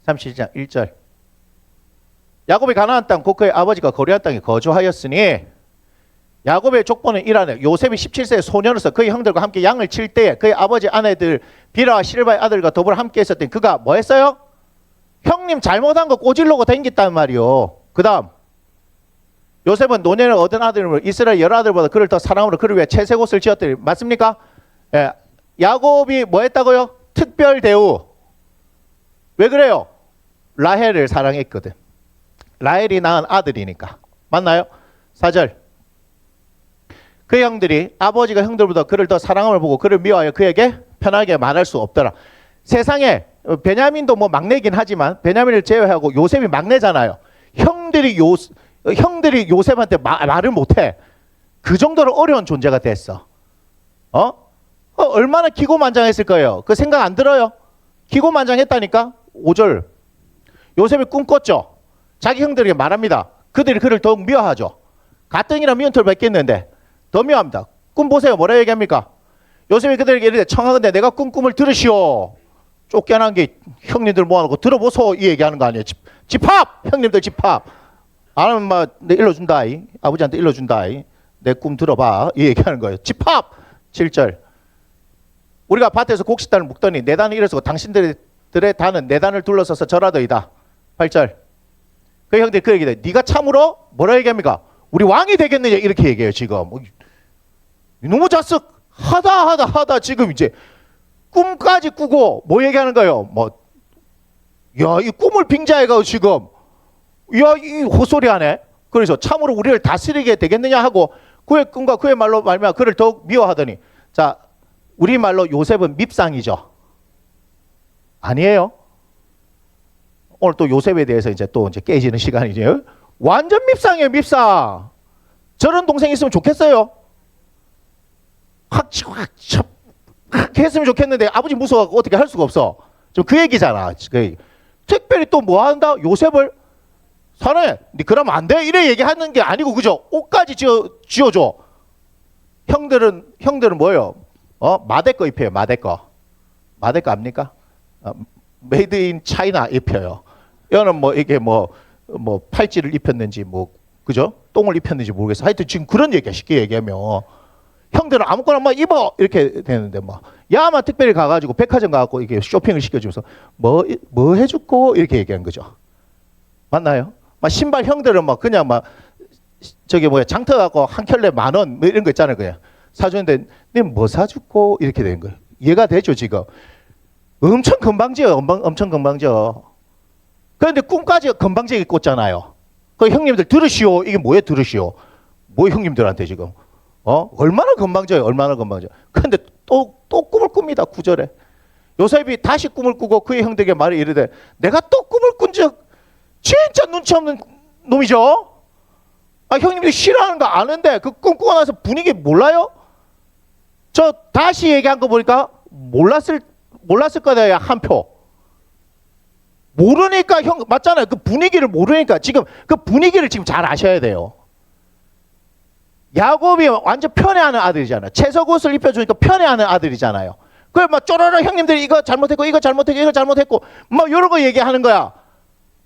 37장 1절. 야곱이 가나안 땅 곧 그의 아버지가 거류한 땅에 거주하였으니 야곱의 족보는 이라네. 요셉이 17세의 소년으로서 그의 형들과 함께 양을 칠 때에 그의 아버지 아내들 비라와 실바의 아들과 더불어 함께 있었더니 그가 뭐 했어요? 형님 잘못한 거 꼬질러고 댕겼단 말이요. 그 다음 요셉은 노년을 얻은 아들을 이스라엘 여러 아들보다 그를 더 사랑으로 그를 위해 채색 옷을 지었더니 맞습니까? 예. 야곱이 뭐 했다고요? 특별 대우. 왜 그래요? 라헬을 사랑했거든. 라헬이 낳은 아들이니까. 맞나요? 4절. 그 형들이 아버지가 형들보다 그를 더 사랑함을 보고 그를 미워하여 그에게 편하게 말할 수 없더라. 세상에 베냐민도 뭐 막내긴 하지만 베냐민을 제외하고 요셉이 막내잖아요. 형들이 요셉한테 말을 못해. 그 정도로 어려운 존재가 됐어. 얼마나 기고만장했을 거예요. 그 생각 안 들어요? 기고만장했다니까. 5절. 요셉이 꿈 꿨죠. 자기 형들에게 말합니다. 그들이 그를 더욱 미워하죠. 가뜩이나 미운 털 뱉겠는데 더 미워합니다. 꿈 보세요. 뭐라 얘기합니까? 요셉이 그들에게 이르되 청하건대 내가 꿈을 들으시오. 쫓겨난 게 형님들 모아놓고 들어보소 이 얘기하는 거 아니에요. 집합! 형님들 집합. 안 하면 막 내 일러준다. 아버지한테 일러준다. 내 꿈 들어봐. 이 얘기하는 거예요. 집합! 7절. 우리가 밭에서 곡식단을 묶더니 내 단을 일어서고 당신들의 단은 내 단을 둘러서서 절하더이다. 8절. 그 형들이 그 얘기돼. 네가 참으로 뭐라 얘기합니까? 우리 왕이 되겠느냐 이렇게 얘기해요. 지금 너무 자쓱 하다 지금 이제 꿈까지 꾸고 뭐 얘기하는 거예요? 야, 이 꿈을 빙자해가 지금 야, 이 헛소리 하네. 그래서 참으로 우리를 다스리게 되겠느냐 하고 그의 꿈과 그의 말로 말미암아 그를 더욱 미워하더니 자, 우리말로 요셉은 밉상이죠. 아니에요. 오늘 또 요셉에 대해서 이제 깨지는 시간이죠. 완전 밉상이에요, 밉상. 저런 동생 있으면 좋겠어요. 확 했으면 좋겠는데 아버지 무서워서 어떻게 할 수가 없어. 좀 그 얘기잖아. 특별히 또 뭐 한다? 요셉을 사랑해. 니 그러면 안 돼? 이래 얘기하는 게 아니고 그죠? 옷까지 지어줘. 형들은 뭐예요? 마대 거 입혀요. 마대 거 압니까? 메이드 인 차이나 입혀요. 여는 이게 팔찌를 입혔는지 그죠? 똥을 입혔는지 모르겠어. 하여튼 지금 그런 얘기야. 쉽게 얘기하면 형들은 아무거나 입어 이렇게 되는데 야만 특별히 가가지고 백화점 가갖고 이게 쇼핑을 시켜주면서 뭐 해줄고 이렇게 얘기한 거죠. 맞나요? 신발 형들은 그냥 장터 갖고 한 켤레 10,000원 이런 거 있잖아요. 그냥 사주는데 니 뭐 사줄고 이렇게 되는 거예요. 이해가 되죠 지금? 엄청 건방져요. 엄청 건방져. 그런데 꿈까지 건방지게 꿨잖아요. 그 형님들 들으시오. 이게 뭐에 들으시오? 뭐 형님들한테 지금? 얼마나 건방져요. 얼마나 건방져. 그런데 또 꿈을 꿉니다. 9절에. 요셉이 다시 꿈을 꾸고 그의 형들에게 말을 이르되 내가 또 꿈을 꾼 적 진짜 눈치 없는 놈이죠. 형님들이 싫어하는 거 아는데 그 꿈 꾸고 나서 분위기 몰라요? 저 다시 얘기한 거 보니까 몰랐을 거다, 한 표. 모르니까 형, 맞잖아요. 그 분위기를 모르니까 지금 그 분위기를 지금 잘 아셔야 돼요. 야곱이 완전 편애하는 아들이잖아요. 채석 옷을 입혀주니까 편애하는 아들이잖아요. 그래 막 쪼르르 형님들이 이거 잘못했고 이거 잘못했고 이거 잘못했고 막 이런 거 얘기하는 거야.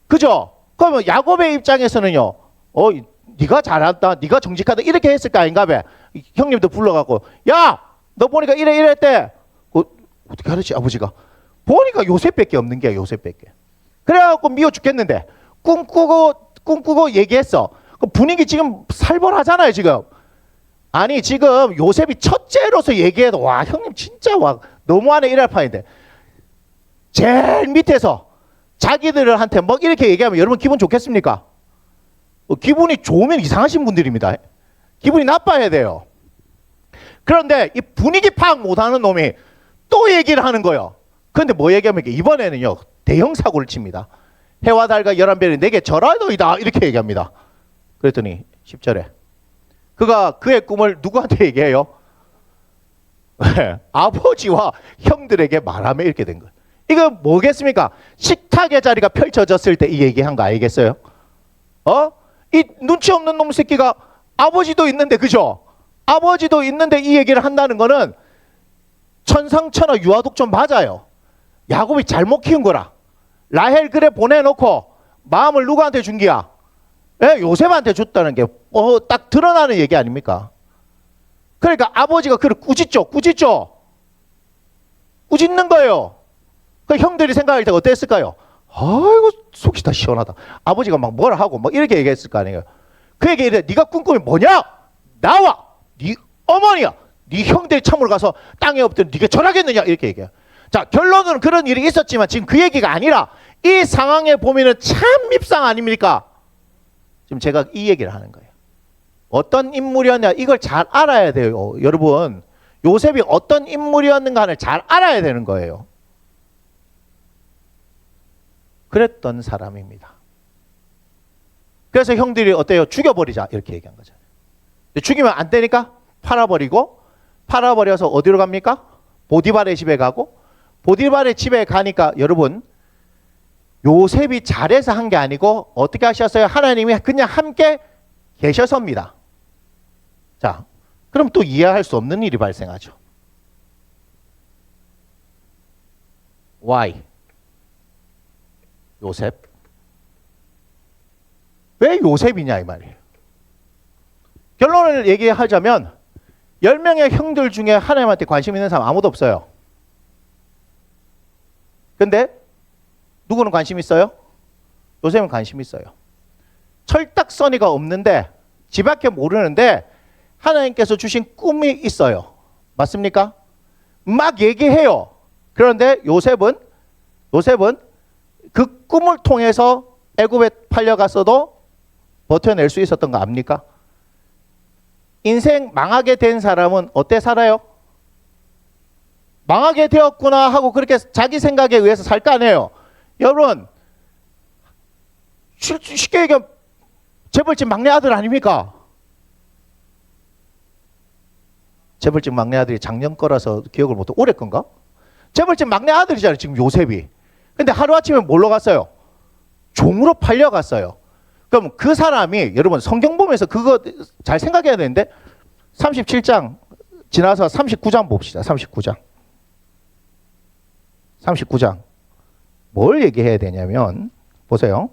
그죠? 그러면 야곱의 입장에서는요. 네가 잘한다, 네가 정직하다 이렇게 했을 거 아닌가 봐. 형님도 불러갖고 야, 너 보니까 이래 했대. 어떻게 하랬지 아버지가? 보니까 요셉밖에 없는 게야, 요셉밖에. 그래갖고 미워 죽겠는데 꿈꾸고 얘기했어. 그 분위기 지금 살벌하잖아요 지금. 아니 지금 요셉이 첫째로서 얘기해도 와 형님 진짜 와 너무하네 이럴 판인데 제일 밑에서 자기들한테 뭐 이렇게 얘기하면 여러분 기분 좋겠습니까? 기분이 좋으면 이상하신 분들입니다. 기분이 나빠야 돼요. 그런데 이 분위기 파악 못하는 놈이 또 얘기를 하는 거예요. 그런데 뭐 얘기하면 이번에는요 대형 사고를 칩니다. 해와 달과 11별이 내게 절하노이다 이렇게 얘기합니다. 그랬더니 10절에 그가 그의 꿈을 누구한테 얘기해요? 아버지와 형들에게 말하며 이렇게 된 거예요. 이거 뭐겠습니까? 식탁의 자리가 펼쳐졌을 때 이 얘기한 거 알겠어요? 이 눈치 없는 놈 새끼가 아버지도 있는데, 그죠? 아버지도 있는데 이 얘기를 한다는 거는 천상천하 유아독존 맞아요. 야곱이 잘못 키운 거라. 라헬 그래 보내놓고 마음을 누구한테 준 기야? 요셉한테 줬다는 게 딱 드러나는 얘기 아닙니까? 그러니까 아버지가 그를 꾸짖는 거예요. 그 형들이 생각할 때 어땠을까요? 아이고 속이 다 시원하다. 아버지가 막 뭐라 하고 막 이렇게 얘기했을 거 아니에요. 그 얘기 이래 네가 꿈꾸면 뭐냐? 나와. 네 어머니야. 네 형들이 참으로 가서 땅에 엎드려 네가 절하겠느냐 이렇게 얘기해요. 자 결론은 그런 일이 있었지만 지금 그 얘기가 아니라 이 상황에 보면은 참 밉상 아닙니까? 지금 제가 이 얘기를 하는 거예요. 어떤 인물이었냐 이걸 잘 알아야 돼요. 여러분 요셉이 어떤 인물이었는가를 잘 알아야 되는 거예요. 그랬던 사람입니다. 그래서 형들이 어때요? 죽여버리자 이렇게 얘기한 거잖아요. 죽이면 안 되니까 팔아버려서 어디로 갑니까? 보디발의 집에 가고 보디발의 집에 가니까 여러분 요셉이 잘해서 한 게 아니고 어떻게 하셨어요? 하나님이 그냥 함께 계셔서입니다. 자, 그럼 또 이해할 수 없는 일이 발생하죠. Why? 요셉? 왜 요셉이냐 이 말이에요. 결론을 얘기하자면 10명의 형들 중에 하나님한테 관심 있는 사람 아무도 없어요. 근데 누구는 관심 있어요? 요셉은 관심 있어요. 철딱서니가 없는데 지밖에 모르는데 하나님께서 주신 꿈이 있어요. 맞습니까? 막 얘기해요. 그런데 요셉은 그 꿈을 통해서 애굽에 팔려갔어도 버텨낼 수 있었던 거 압니까? 인생 망하게 된 사람은 어때 살아요? 망하게 되었구나 하고 그렇게 자기 생각에 의해서 살 거 아니에요. 여러분 쉽게 얘기하면 재벌집 막내 아들 아닙니까? 재벌집 막내 아들이 작년 거라서 기억을 못해. 올해 건가? 재벌집 막내 아들이잖아요 지금 요셉이. 근데 하루아침에 뭘로 갔어요? 종으로 팔려갔어요. 그럼 그 사람이 여러분 성경 보면서 그거 잘 생각해야 되는데 37장 지나서 39장 봅시다. 39장 뭘 얘기해야 되냐면 보세요.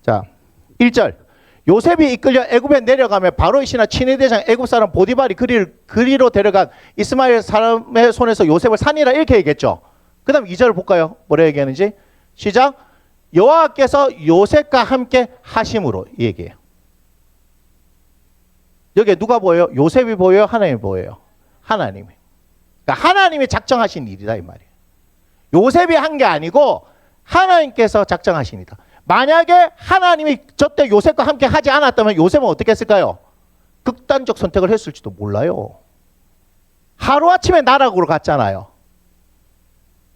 자 1절 요셉이 이끌려 애굽에 내려가며 바로의 신하 친위 대장 애굽 사람 보디발이 그리로 데려간 이스마엘 사람의 손에서 요셉을 산이라 이렇게 얘기했죠. 그 다음 2절 볼까요? 뭐라 얘기하는지 시작. 여호와께서 요셉과 함께 하심으로 이 얘기해요. 여기에 누가 보여요? 요셉이 보여요? 하나님이 보여요? 하나님이. 그러니까 하나님이 작정하신 일이다 이 말이에요. 요셉이 한 게 아니고 하나님께서 작정하신 일이다. 만약에 하나님이 저때 요셉과 함께 하지 않았다면 요셉은 어떻게 했을까요? 극단적 선택을 했을지도 몰라요. 하루아침에 나락으로 갔잖아요.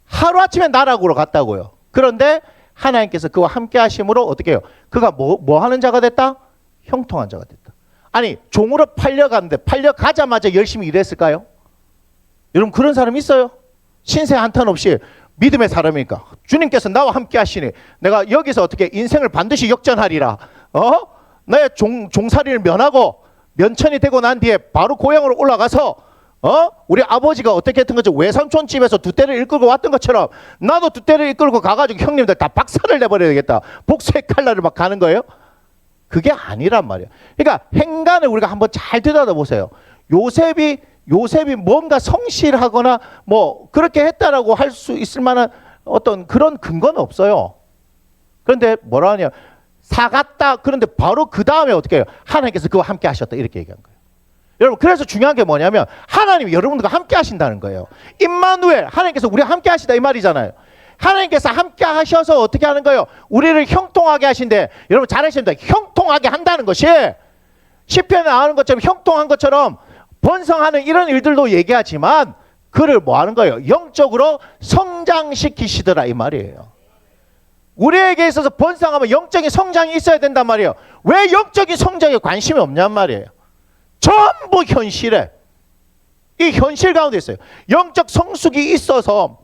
하루아침에 나락으로 갔다고요. 그런데 하나님께서 그와 함께 하심으로 어떻게 해요? 그가 뭐 하는 자가 됐다? 형통한 자가 됐다. 아니 종으로 팔려갔는데 팔려가자마자 열심히 일했을까요? 여러분 그런 사람 있어요? 신세 한탄 없이 믿음의 사람이니까 주님께서 나와 함께 하시니 내가 여기서 어떻게 인생을 반드시 역전하리라. 나의 종살이를 면하고 면천이 되고 난 뒤에 바로 고향으로 올라가서 우리 아버지가 어떻게 했던 거죠? 외삼촌 집에서 두 대를 이끌고 왔던 것처럼 나도 두 대를 이끌고 가가지고 형님들 다 박살을 내버려야 되겠다. 복수의 칼날을 막 가는 거예요? 그게 아니란 말이에요. 그러니까 행간을 우리가 한번 잘 들여다보세요. 요셉이 뭔가 성실하거나 뭐 그렇게 했다라고 할 수 있을 만한 어떤 그런 근거는 없어요. 그런데 뭐라 하냐? 사갔다. 그런데 바로 그 다음에 어떻게 해요? 하나님께서 그와 함께 하셨다. 이렇게 얘기한 거예요. 여러분 그래서 중요한 게 뭐냐면 하나님이 여러분들과 함께 하신다는 거예요. 임마누엘, 하나님께서 우리와 함께 하시다 이 말이잖아요. 하나님께서 함께 하셔서 어떻게 하는 거예요? 우리를 형통하게 하신대. 여러분 잘 하시면 돼요. 형통하게 한다는 것이 시편에 나오는 것처럼 형통한 것처럼 번성하는 이런 일들도 얘기하지만 그를 뭐 하는 거예요? 영적으로 성장시키시더라 이 말이에요. 우리에게 있어서 번성하면 영적인 성장이 있어야 된단 말이에요. 왜 영적인 성장에 관심이 없냔 말이에요. 전부 현실에 이 현실 가운데 있어요. 영적 성숙이 있어서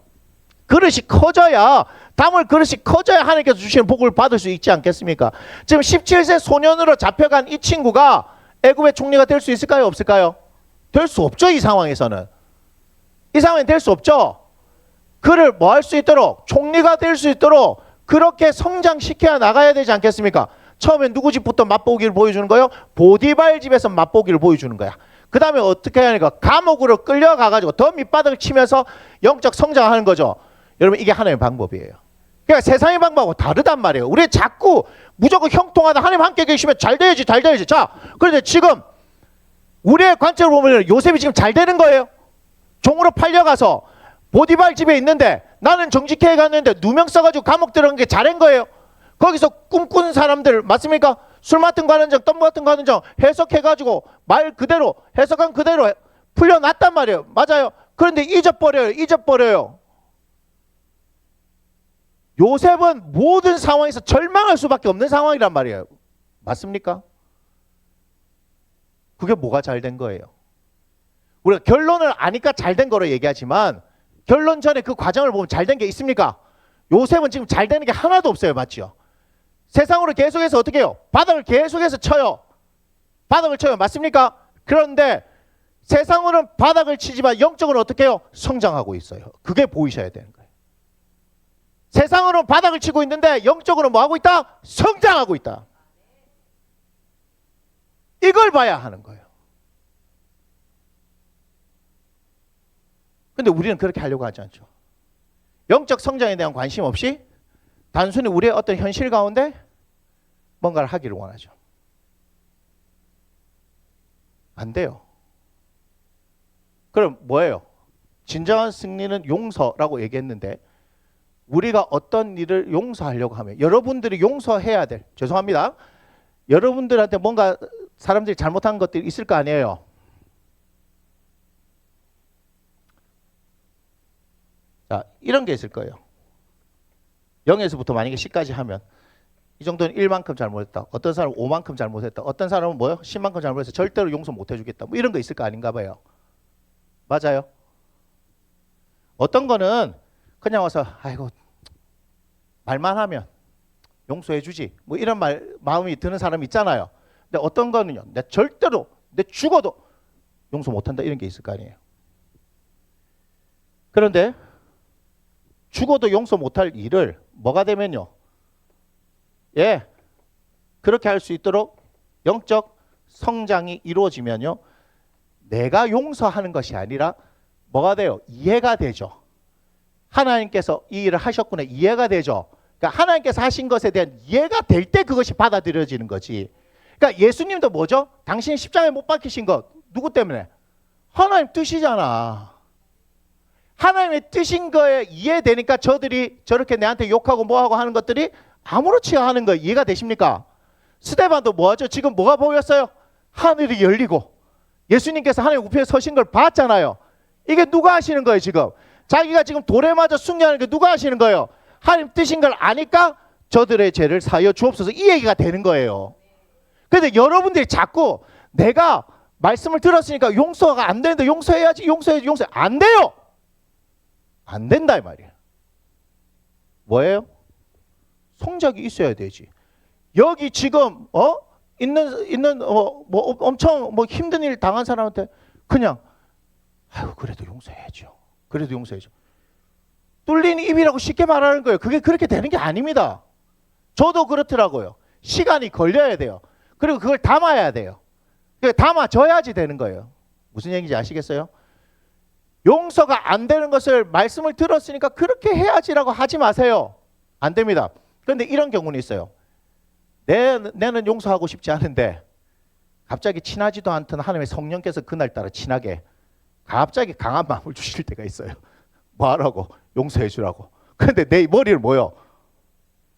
그릇이 커져야 담을 그릇이 커져야 하나님께서 주시는 복을 받을 수 있지 않겠습니까? 지금 17세 소년으로 잡혀간 이 친구가 애굽의 총리가 될 수 있을까요? 없을까요? 될 수 없죠. 이 상황에서는. 이 상황엔 될 수 없죠. 그를 뭐 할 수 있도록 총리가 될 수 있도록 그렇게 성장시켜야 나가야 되지 않겠습니까? 처음에 누구 집부터 맛보기를 보여주는 거예요? 보디발 집에서 맛보기를 보여주는 거야. 그 다음에 어떻게 하니까 감옥으로 끌려가가지고 더 밑바닥을 치면서 영적 성장하는 거죠. 여러분 이게 하나님의 방법이에요. 그러니까 세상의 방법하고 다르단 말이에요. 우리 자꾸 무조건 형통하다 하나님 함께 계시면 잘 돼야지 잘 돼야지. 자, 그런데 지금 우리의 관점으로 보면 요셉이 지금 잘 되는 거예요. 종으로 팔려가서 보디발 집에 있는데 나는 정직해 갔는데 누명 써가지고 감옥 들어간 게 잘한 거예요. 거기서 꿈꾸는 사람들 맞습니까? 술 맡은 거 하는 정, 떡 같은 거 하는 정 해석해가지고 말 그대로 해석한 그대로 풀려났단 말이에요. 맞아요. 그런데 잊어버려요. 요셉은 모든 상황에서 절망할 수밖에 없는 상황이란 말이에요. 맞습니까? 그게 뭐가 잘 된 거예요? 우리가 결론을 아니까 잘 된 거로 얘기하지만 결론 전에 그 과정을 보면 잘 된 게 있습니까? 요셉은 지금 잘 되는 게 하나도 없어요. 맞죠? 세상으로 계속해서 어떻게 해요? 바닥을 계속해서 쳐요. 바닥을 쳐요. 맞습니까? 그런데 세상으로는 바닥을 치지만 영적으로 어떻게 해요? 성장하고 있어요. 그게 보이셔야 되는 거예요. 세상으로는 바닥을 치고 있는데 영적으로 뭐 하고 있다? 성장하고 있다. 이걸 봐야 하는 거예요. 근데 우리는 그렇게 하려고 하지 않죠. 영적 성장에 대한 관심 없이 단순히 우리의 어떤 현실 가운데 뭔가를 하기를 원하죠. 안 돼요. 그럼 뭐예요? 진정한 승리는 용서라고 얘기했는데 우리가 어떤 일을 용서하려고 하면 여러분들이 용서해야 될, 죄송합니다. 여러분들한테 뭔가 사람들이 잘못한 것들이 있을 거 아니에요. 자, 이런 게 있을 거예요. 0에서부터 만약에 10까지 하면 이 정도는 1만큼 잘못했다. 어떤 사람은 5만큼 잘못했다. 어떤 사람은 뭐요? 10만큼 잘못해서 절대로 용서 못 해주겠다. 뭐 이런 거 있을 거 아닌가 봐요. 맞아요. 어떤 거는 그냥 와서 아이고 말만 하면 용서해주지. 뭐 이런 마음이 드는 사람이 있잖아요. 근데 어떤 거는요. 내 절대로 내 죽어도 용서 못한다. 이런 게 있을 거 아니에요. 그런데 죽어도 용서 못할 일을 뭐가 되면요. 예, 그렇게 할 수 있도록 영적 성장이 이루어지면요. 내가 용서하는 것이 아니라 뭐가 돼요? 이해가 되죠. 하나님께서 이 일을 하셨구나 이해가 되죠. 그러니까 하나님께서 하신 것에 대한 이해가 될 때 그것이 받아들여지는 거지. 그러니까 예수님도 뭐죠? 당신이 십자가에 못 박히신 것 누구 때문에? 하나님 뜻이잖아. 하나님의 뜻인 거에 이해되니까 저들이 저렇게 내한테 욕하고 뭐하고 하는 것들이 아무렇지 않은 거 이해가 되십니까? 스데반도 뭐하죠? 지금 뭐가 보였어요? 하늘이 열리고 예수님께서 하나님 우편에 서신 걸 봤잖아요. 이게 누가 하시는 거예요 지금? 자기가 지금 돌에 맞아 순교하는 게 누가 하시는 거예요? 하나님 뜻인 걸 아니까 저들의 죄를 사하여 주옵소서 이 얘기가 되는 거예요. 그런데 여러분들이 자꾸 내가 말씀을 들었으니까 용서가 안 되는데 용서해야지, 용서해야지, 용서해. 안 돼요. 안 된다 이 말이에요. 뭐예요? 성적이 있어야 되지. 여기 지금 있는 뭐 엄청 뭐 힘든 일 당한 사람한테 그냥 아유 그래도 용서해야죠. 그래도 용서해야죠. 뚫린 입이라고 쉽게 말하는 거예요. 그게 그렇게 되는 게 아닙니다. 저도 그렇더라고요. 시간이 걸려야 돼요. 그리고 그걸 담아야 돼요. 담아져야지 되는 거예요. 무슨 얘기인지 아시겠어요? 용서가 안 되는 것을 말씀을 들었으니까 그렇게 해야지라고 하지 마세요. 안 됩니다. 그런데 이런 경우는 있어요. 내는 용서하고 싶지 않은데 갑자기 친하지도 않던 하나님의 성령께서 그날따라 친하게 갑자기 강한 마음을 주실 때가 있어요. 뭐 하라고? 용서해 주라고. 그런데 내 머리를 뭐요?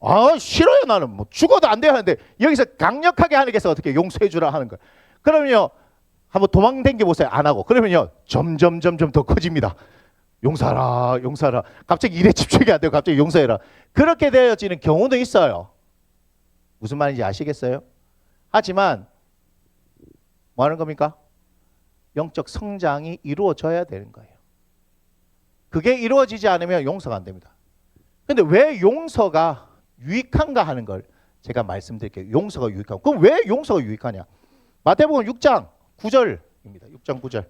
아 싫어요. 나는 뭐 죽어도 안 돼요 하는데 여기서 강력하게 하나님께서 어떻게 용서해 주라 하는 거예요. 그러면요 한번 도망댕겨 보세요. 안 하고. 그러면요 점점 더 커집니다. 용서하라 용서하라. 갑자기 일에 집중이 안 되고 갑자기 용서해라. 그렇게 되어지는 경우도 있어요. 무슨 말인지 아시겠어요? 하지만 뭐 하는 겁니까? 영적 성장이 이루어져야 되는 거예요. 그게 이루어지지 않으면 용서가 안 됩니다. 근데 왜 용서가 유익한가 하는 걸 제가 말씀드릴게요. 용서가 유익하고. 그럼 왜 용서가 유익하냐? 마태복음 6장 9절입니다. 6장 9절.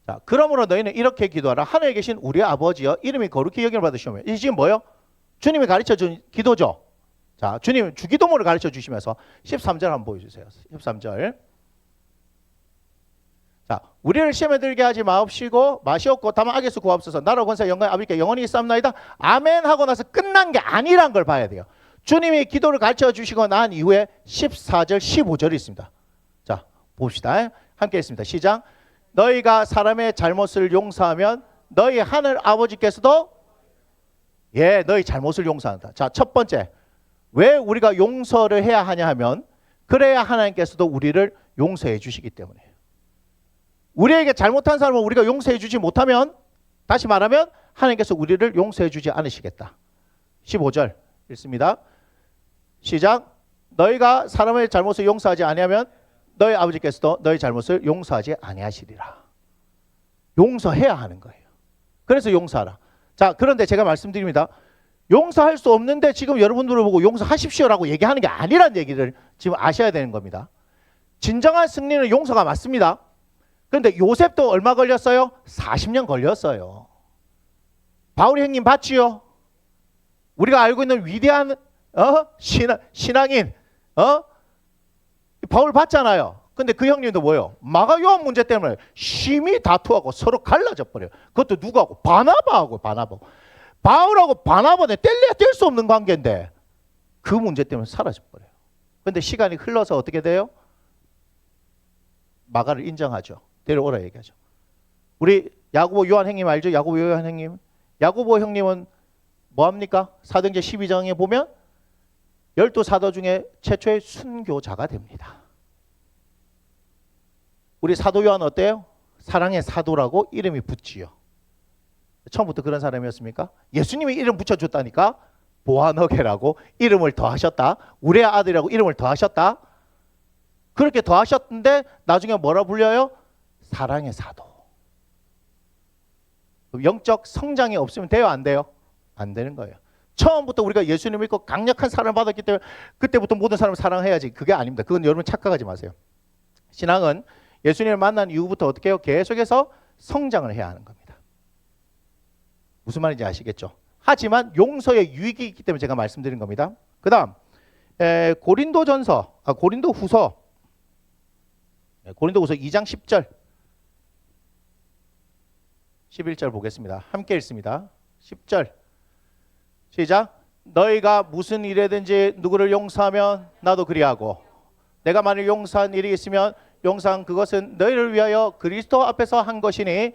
자, 그러므로 너희는 이렇게 기도하라. 하늘에 계신 우리 아버지여 이름이 거룩히 여김을 받으시오며. 이 지금 뭐요? 주님이 가르쳐준 기도죠. 자, 주님 주기도문을 가르쳐 주시면서 13절 한번 보여주세요. 13절. 자, 우리를 시험에 들게 하지 마시옵고 다만 악에서 구하옵소서. 나라 권세 영광 아버지께 영원히 있사옵나이다. 아멘 하고 나서 끝난 게 아니란 걸 봐야 돼요. 주님이 기도를 가르쳐 주시고 난 이후에 14절 15절이 있습니다. 자, 봅시다. 함께 있습니다. 시작. 너희가 사람의 잘못을 용서하면 너희 하늘 아버지께서도 너희 잘못을 용서한다. 자, 첫 번째. 왜 우리가 용서를 해야 하냐 하면 그래야 하나님께서도 우리를 용서해 주시기 때문이에요. 우리에게 잘못한 사람을 우리가 용서해 주지 못하면 다시 말하면 하나님께서 우리를 용서해 주지 않으시겠다. 15절 읽습니다. 시작. 너희가 사람의 잘못을 용서하지 아니하면 너희 아버지께서도 너희 잘못을 용서하지 아니하시리라. 용서해야 하는 거예요. 그래서 용서하라. 자, 그런데 제가 말씀드립니다. 용서할 수 없는데 지금 여러분들을 보고 용서하십시오라고 얘기하는 게 아니란 얘기를 지금 아셔야 되는 겁니다. 진정한 승리는 용서가 맞습니다. 그런데 요셉도 얼마 걸렸어요? 40년 걸렸어요. 바울 형님 봤지요? 우리가 알고 있는 위대한 신앙인 바울 봤잖아요. 근데 그 형님도 뭐예요? 마가 요한 문제 때문에 심히 다투하고 서로 갈라져 버려요. 그것도 누구하고? 바나바하고. 바울하고 바나바는 뗄래야 뗄 수 없는 관계인데 그 문제 때문에 사라져 버려요. 근데 시간이 흘러서 어떻게 돼요? 마가를 인정하죠. 데려오라 얘기하죠. 우리 야고보 요한 형님 알죠? 야고보 요한 형님. 야고보 형님은 뭐합니까? 사도행전 12장에 보면 12사도 중에 최초의 순교자가 됩니다. 우리 사도 요한 어때요? 사랑의 사도라고 이름이 붙지요. 처음부터 그런 사람이었습니까? 예수님이 이름 붙여줬다니까. 보아너게라고 이름을 더하셨다. 우리의 아들이라고 이름을 더하셨다. 그렇게 더하셨는데 나중에 뭐라 불려요? 사랑의 사도. 영적 성장이 없으면 돼요? 안 돼요? 안 되는 거예요. 처음부터 우리가 예수님을 믿고 강력한 사랑을 받았기 때문에 그때부터 모든 사람을 사랑해야지. 그게 아닙니다. 그건 여러분 착각하지 마세요. 신앙은 예수님을 만난 이후부터 어떻게 해요? 계속해서 성장을 해야 하는 겁니다. 무슨 말인지 아시겠죠? 하지만 용서의 유익이 있기 때문에 제가 말씀드린 겁니다. 그 다음 고린도후서 2장 10절 11절 보겠습니다. 함께 읽습니다. 10절 시작. 너희가 무슨 일에든지 누구를 용서하면 나도 그리하고 내가 만일 용서한 일이 있으면 용서한 그것은 너희를 위하여 그리스도 앞에서 한 것이니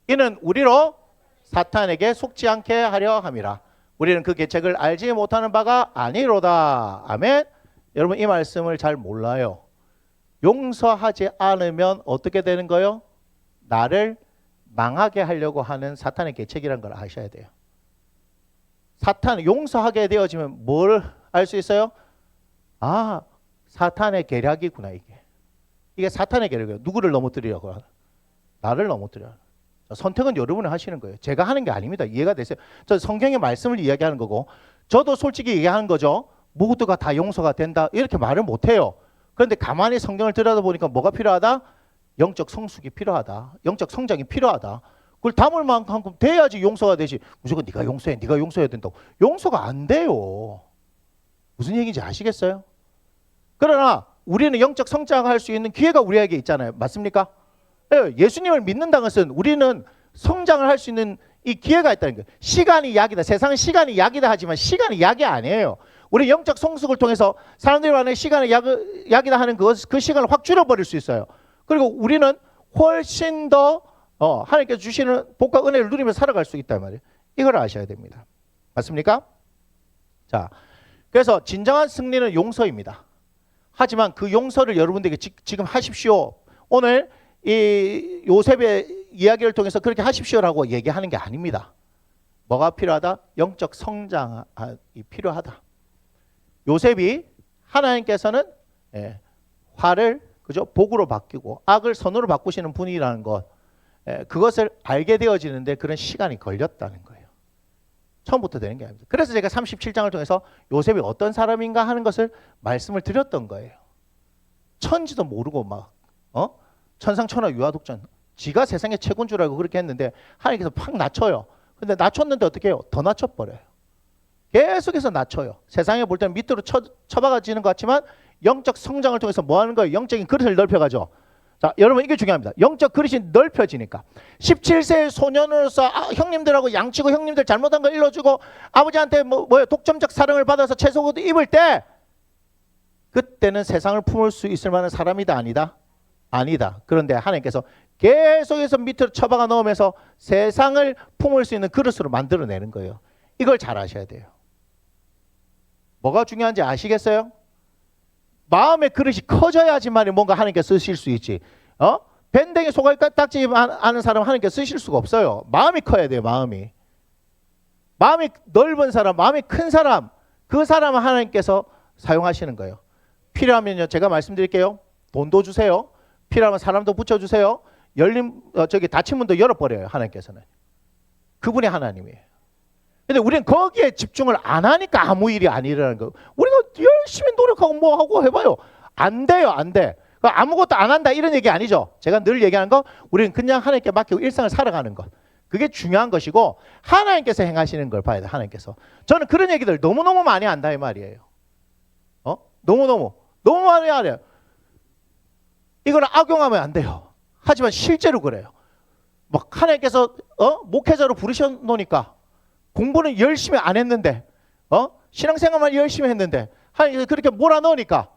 이는 우리로 사탄에게 속지 않게 하려 함이라. 우리는 그 계책을 알지 못하는 바가 아니로다. 아멘. 여러분 이 말씀을 잘 몰라요. 용서하지 않으면 어떻게 되는 거예요? 나를 망하게 하려고 하는 사탄의 계책이라는 걸 아셔야 돼요. 사탄 용서하게 되어지면 뭘 알 수 있어요? 아, 사탄의 계략이구나 이게. 이게 사탄의 계략이에요. 누구를 넘어뜨리려고? 나를 넘어뜨려. 선택은 여러분이 하시는 거예요. 제가 하는 게 아닙니다. 이해가 되세요? 저 성경의 말씀을 이야기하는 거고, 저도 솔직히 얘기하는 거죠. 모두가 다 용서가 된다 이렇게 말을 못해요. 그런데 가만히 성경을 들여다보니까 뭐가 필요하다? 영적 성숙이 필요하다. 영적 성장이 필요하다. 그걸 담을 만큼 돼야지 용서가 되지. 무조건 네가 용서해, 네가 용서해야 된다고. 용서가 안 돼요. 무슨 얘기인지 아시겠어요? 그러나 우리는 영적 성장할 수 있는 기회가 우리에게 있잖아요. 맞습니까? 예수님을 믿는다는 것은 우리는 성장을 할 수 있는 이 기회가 있다는 거예요. 시간이 약이다. 세상은 시간이 약이다 하지만 시간이 약이 아니에요. 우리 영적 성숙을 통해서 사람들이 말하는 시간이 약이다 하는 그 시간을 확 줄여버릴 수 있어요. 그리고 우리는 훨씬 더 하나님께서 주시는 복과 은혜를 누리면서 살아갈 수 있단 말이에요. 이걸 아셔야 됩니다. 맞습니까? 자, 그래서 진정한 승리는 용서입니다. 하지만 그 용서를 여러분들에게 지금 하십시오. 오늘 이 요셉의 이야기를 통해서 그렇게 하십시오라고 얘기하는 게 아닙니다. 뭐가 필요하다? 영적 성장이 필요하다. 요셉이 하나님께서는 화를 그죠? 복으로 바뀌고 악을 선으로 바꾸시는 분이라는 것, 그것을 알게 되어지는데 그런 시간이 걸렸다는 거예요. 처음부터 되는 게 아닙니다. 그래서 제가 37장을 통해서 요셉이 어떤 사람인가 하는 것을 말씀을 드렸던 거예요. 천지도 모르고 막 천상천하 유아독전, 지가 세상의 최고인 줄 알고 그렇게 했는데 하나님께서 팍 낮춰요. 근데 낮췄는데 어떻게 해요? 더 낮춰버려요. 계속해서 낮춰요. 세상에 볼 때는 밑으로 쳐박아지는 것 같지만 영적 성장을 통해서 뭐 하는 거예요? 영적인 그릇을 넓혀가죠. 자, 여러분 이게 중요합니다. 영적 그릇이 넓혀지니까 17세의 소년으로서 형님들하고 양치고 형님들 잘못한 거 일러주고 아버지한테 뭐예요? 독점적 사랑을 받아서 채소옷 입을 때 그때는 세상을 품을 수 있을 만한 사람이다 아니다? 아니다. 그런데 하나님께서 계속해서 밑으로 쳐박아 넣으면서 세상을 품을 수 있는 그릇으로 만들어내는 거예요. 이걸 잘 아셔야 돼요. 뭐가 중요한지 아시겠어요? 마음의 그릇이 커져야지만 뭔가 하나님께 쓰실 수 있지. 밴댕이 소갈딱지 아는 사람 하나님께 쓰실 수가 없어요. 마음이 커야 돼요. 마음이 넓은 사람, 마음이 큰 사람, 그 사람은 하나님께서 사용하시는 거예요. 필요하면요, 제가 말씀드릴게요. 돈도 주세요. 필요하면 사람도 붙여주세요. 닫힌 문도 열어버려요. 하나님께서는. 그분이 하나님이에요. 근데 우리는 거기에 집중을 안 하니까 아무 일이 안 일어나는 거예요. 우리가 열심히 노력하고 뭐 하고 해봐요. 안 돼요. 안 돼. 아무것도 안 한다 이런 얘기 아니죠. 제가 늘 얘기하는 거, 우리는 그냥 하나님께 맡기고 일상을 살아가는 것. 그게 중요한 것이고 하나님께서 행하시는 걸 봐야 돼. 하나님께서. 저는 그런 얘기들 너무너무 많이 한다 이 말이에요. 너무 많이 알아요. 이걸 악용하면 안 돼요. 하지만 실제로 그래요. 막 하나님께서 목회자로 부르셔놓으니까 공부는 열심히 안 했는데 신앙생활만 열심히 했는데 하나님께서 그렇게 몰아넣으니까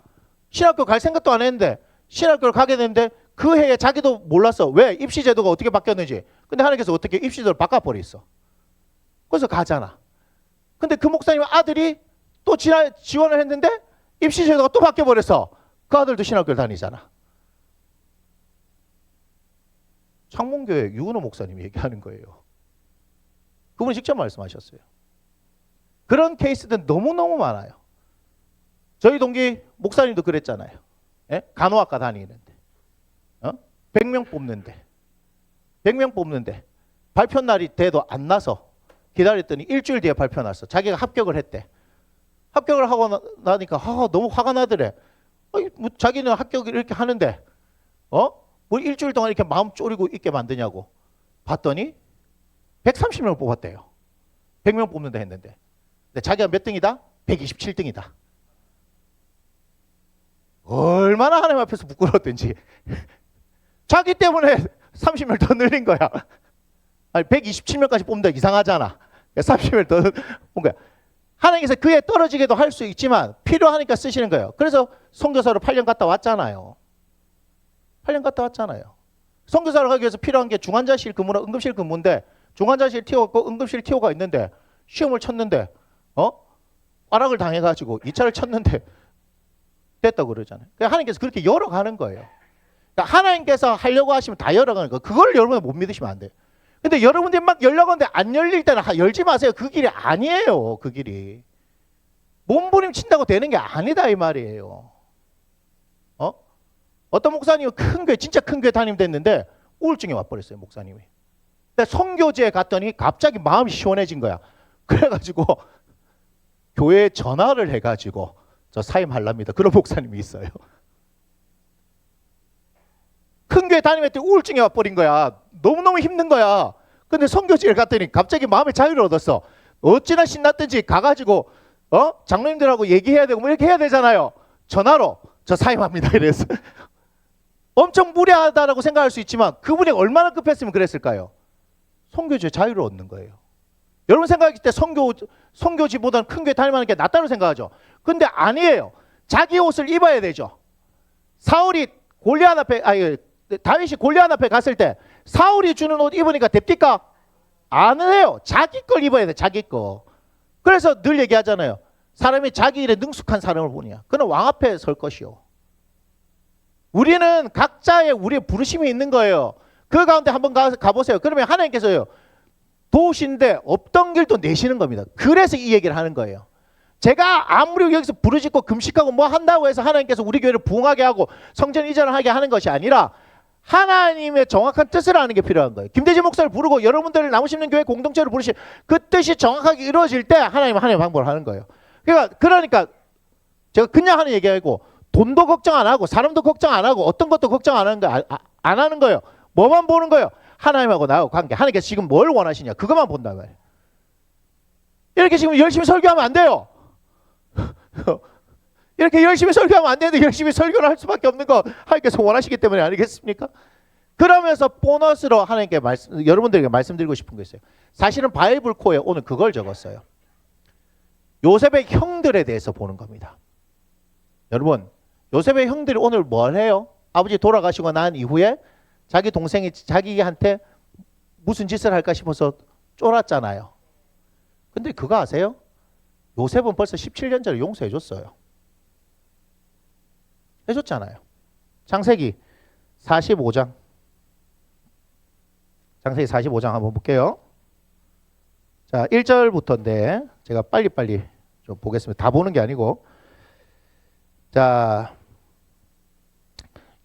신학교 갈 생각도 안 했는데 신학교를 가게 됐는데 그 해에 자기도 몰랐어. 왜? 입시제도가 어떻게 바뀌었는지. 근데 하나님께서 어떻게 입시제도를 바꿔버렸어. 그래서 가잖아. 근데 그 목사님 아들이 또 지원을 했는데 입시제도가 또 바뀌어버렸어. 그 아들도 신학교를 다니잖아. 창문교회 유은호 목사님이 얘기하는 거예요. 그분이 직접 말씀하셨어요. 그런 케이스들 너무너무 많아요. 저희 동기 목사님도 그랬잖아요. 간호학과 다니는데 100명 뽑는데 발표 날이 돼도 안 나서 기다렸더니 일주일 뒤에 발표 났어. 자기가 합격을 했대. 합격을 하고 나니까 너무 화가 나더래. 자기는 합격을 이렇게 하는데 뭐 일주일 동안 이렇게 마음 졸이고 있게 만드냐고 봤더니 130명을 뽑았대요. 100명 뽑는다 했는데. 근데 자기가 몇 등이다? 127등이다. 얼마나 하나님 앞에서 부끄러웠던지. 자기 때문에 30명 더 늘린 거야. 아니 127명까지 뽑는다 이상하잖아. 30명 더 본 거야. 하나님께서 그에 떨어지게도 할 수 있지만 필요하니까 쓰시는 거예요. 그래서 선교사로 8년 갔다 왔잖아요. 8년 갔다 왔잖아요. 선교사를 가기 위해서 필요한 게 중환자실 근무나 응급실 근무인데 중환자실 튀어갖고 응급실 튀어가 있는데 시험을 쳤는데 꽈락을 당해가지고 2차를 쳤는데 됐다고 그러잖아요. 그러니까 하나님께서 그렇게 열어가는 거예요. 그러니까 하나님께서 하려고 하시면 다 열어가는 거예요. 그걸 여러분이 못 믿으시면 안 돼요. 근데 여러분들이 막 열려고 하는데 안 열릴 때는 열지 마세요. 그 길이 아니에요. 그 길이. 몸부림친다고 되는 게 아니다 이 말이에요. 어떤 목사님은 큰 교회, 진짜 큰 교회 담임 됐는데 우울증이 와버렸어요, 목사님이. 근데 선교지에 갔더니 갑자기 마음이 시원해진 거야. 그래가지고 교회에 전화를 해가지고 저 사임하랍니다. 그런 목사님이 있어요. 큰 교회 다니면서 우울증이 와버린 거야. 너무너무 힘든 거야. 근데 선교지에 갔더니 갑자기 마음의 자유를 얻었어. 어찌나 신났든지 가가지고 장로님들하고 얘기해야 되고 뭐 이렇게 해야 되잖아요. 전화로 저 사임합니다 이랬어. 엄청 무례하다라고 생각할 수 있지만 그분이 얼마나 급했으면 그랬을까요? 선교지에 자유를 얻는 거예요. 여러분 생각할 때 선교지보다는 큰 교회 다니는 게 낫다고 생각하죠. 근데 아니에요. 자기 옷을 입어야 되죠. 다윗이 골리앗 앞에 갔을 때 사울이 주는 옷 입으니까 됩니까? 안 해요. 자기 걸 입어야 돼. 자기 거. 그래서 늘 얘기하잖아요. 사람이 자기 일에 능숙한 사람을 보냐. 그는 왕 앞에 설 것이요. 우리는 각자의 우리의 부르심이 있는 거예요. 그 가운데 한번 가보세요. 그러면 하나님께서요. 도우시는데 없던 길도 내시는 겁니다. 그래서 이 얘기를 하는 거예요. 제가 아무리 여기서 부르짖고 금식하고 뭐 한다고 해서 하나님께서 우리 교회를 부흥하게 하고 성전 이전을 하게 하는 것이 아니라 하나님의 정확한 뜻을 아는 게 필요한 거예요. 김대진 목사를 부르고 여러분들을 나무심는 교회 공동체를 부르시 그 뜻이 정확하게 이루어질 때 하나님은 하나님의 방법을 하는 거예요. 그러니까 제가 그냥 하는 얘기 아니고 돈도 걱정 안 하고 사람도 걱정 안 하고 어떤 것도 걱정 안 하는 거예요. 안 하는 거예요. 뭐만 보는 거예요. 하나님하고 나하고 관계. 하나님께서 지금 뭘 원하시냐. 그것만 본단 말이에요. 이렇게 지금 열심히 설교하면 안 돼요. 이렇게 열심히 설교하면 안 되는데 열심히 설교를 할 수밖에 없는 거 하나님께서 원하시기 때문에 아니겠습니까? 그러면서 보너스로 하나님께 여러분들에게 말씀드리고 싶은 거 있어요. 사실은 바이블 코에 오늘 그걸 적었어요. 요셉의 형들에 대해서 보는 겁니다. 여러분, 요셉의 형들이 오늘 뭘 해요? 아버지 돌아가시고 난 이후에 자기 동생이 자기한테 무슨 짓을 할까 싶어서 쫄았잖아요. 근데 그거 아세요? 요셉은 벌써 17년 전에 용서해 줬어요. 해줬잖아요. 창세기 45장. 창세기 45장 한번 볼게요. 자, 1절부터인데 제가 빨리빨리 좀 보겠습니다. 다 보는 게 아니고. 자,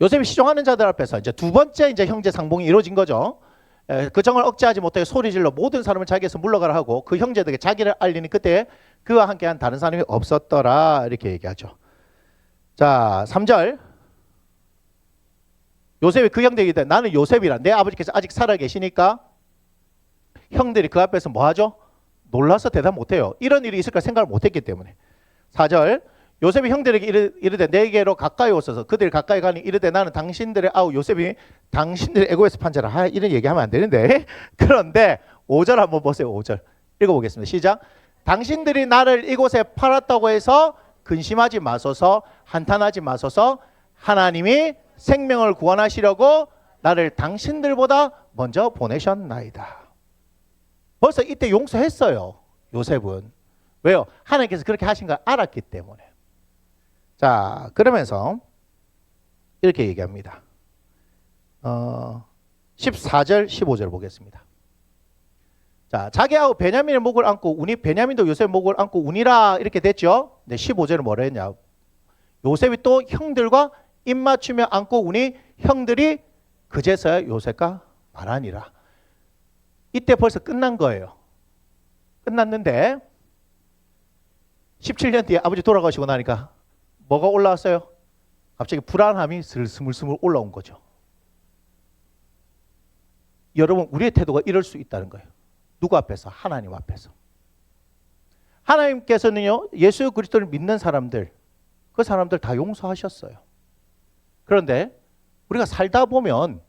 요셉이 시종하는 자들 앞에서 이제 두 번째 이제 형제 상봉이 이루어진 거죠. 그 정을 억제하지 못하게 소리질러 모든 사람을 자기에서 물러가라 하고 그 형제들에게 자기를 알리니 그때 그와 함께한 다른 사람이 없었더라 이렇게 얘기하죠. 자, 3절. 요셉이 그 형들에게 이르되 나는 요셉이라 내 아버지께서 아직 살아 계시니까 형들이 그 앞에서 뭐 하죠? 놀라서 대답 못해요. 이런 일이 있을까 생각을 못했기 때문에. 4절. 요셉이 형들에게 이르되 내게로 가까이 오소서. 그들이 가까이 가니 이르되 나는 당신들의 요셉이 당신들의 애고에서 판자라. 이런 얘기하면 안 되는데. 그런데 5절 한번 보세요. 5절 읽어보겠습니다. 시작. 당신들이 나를 이곳에 팔았다고 해서 근심하지 마소서. 한탄하지 마소서. 하나님이 생명을 구원하시려고 나를 당신들보다 먼저 보내셨나이다. 벌써 이때 용서했어요. 요셉은. 왜요? 하나님께서 그렇게 하신 걸 알았기 때문에. 자, 그러면서 이렇게 얘기합니다. 14절 15절 보겠습니다. 자, 자기 아우 베냐민의 목을 안고 우니 베냐민도 요셉의 목을 안고 우니라 이렇게 됐죠. 근데 15절은 뭐라 했냐? 요셉이 또 형들과 입맞추며 안고 우니 형들이 그제서야 요셉과 말하니라. 이때 벌써 끝난 거예요. 끝났는데 17년 뒤에 아버지 돌아가시고 나니까 뭐가 올라왔어요? 갑자기 불안함이 스물스물 올라온 거죠. 여러분, 우리의 태도가 이럴 수 있다는 거예요. 누구 앞에서? 하나님 앞에서. 하나님께서는요, 예수 그리스도를 믿는 사람들, 그 사람들 다 용서하셨어요. 그런데 우리가 살다 보면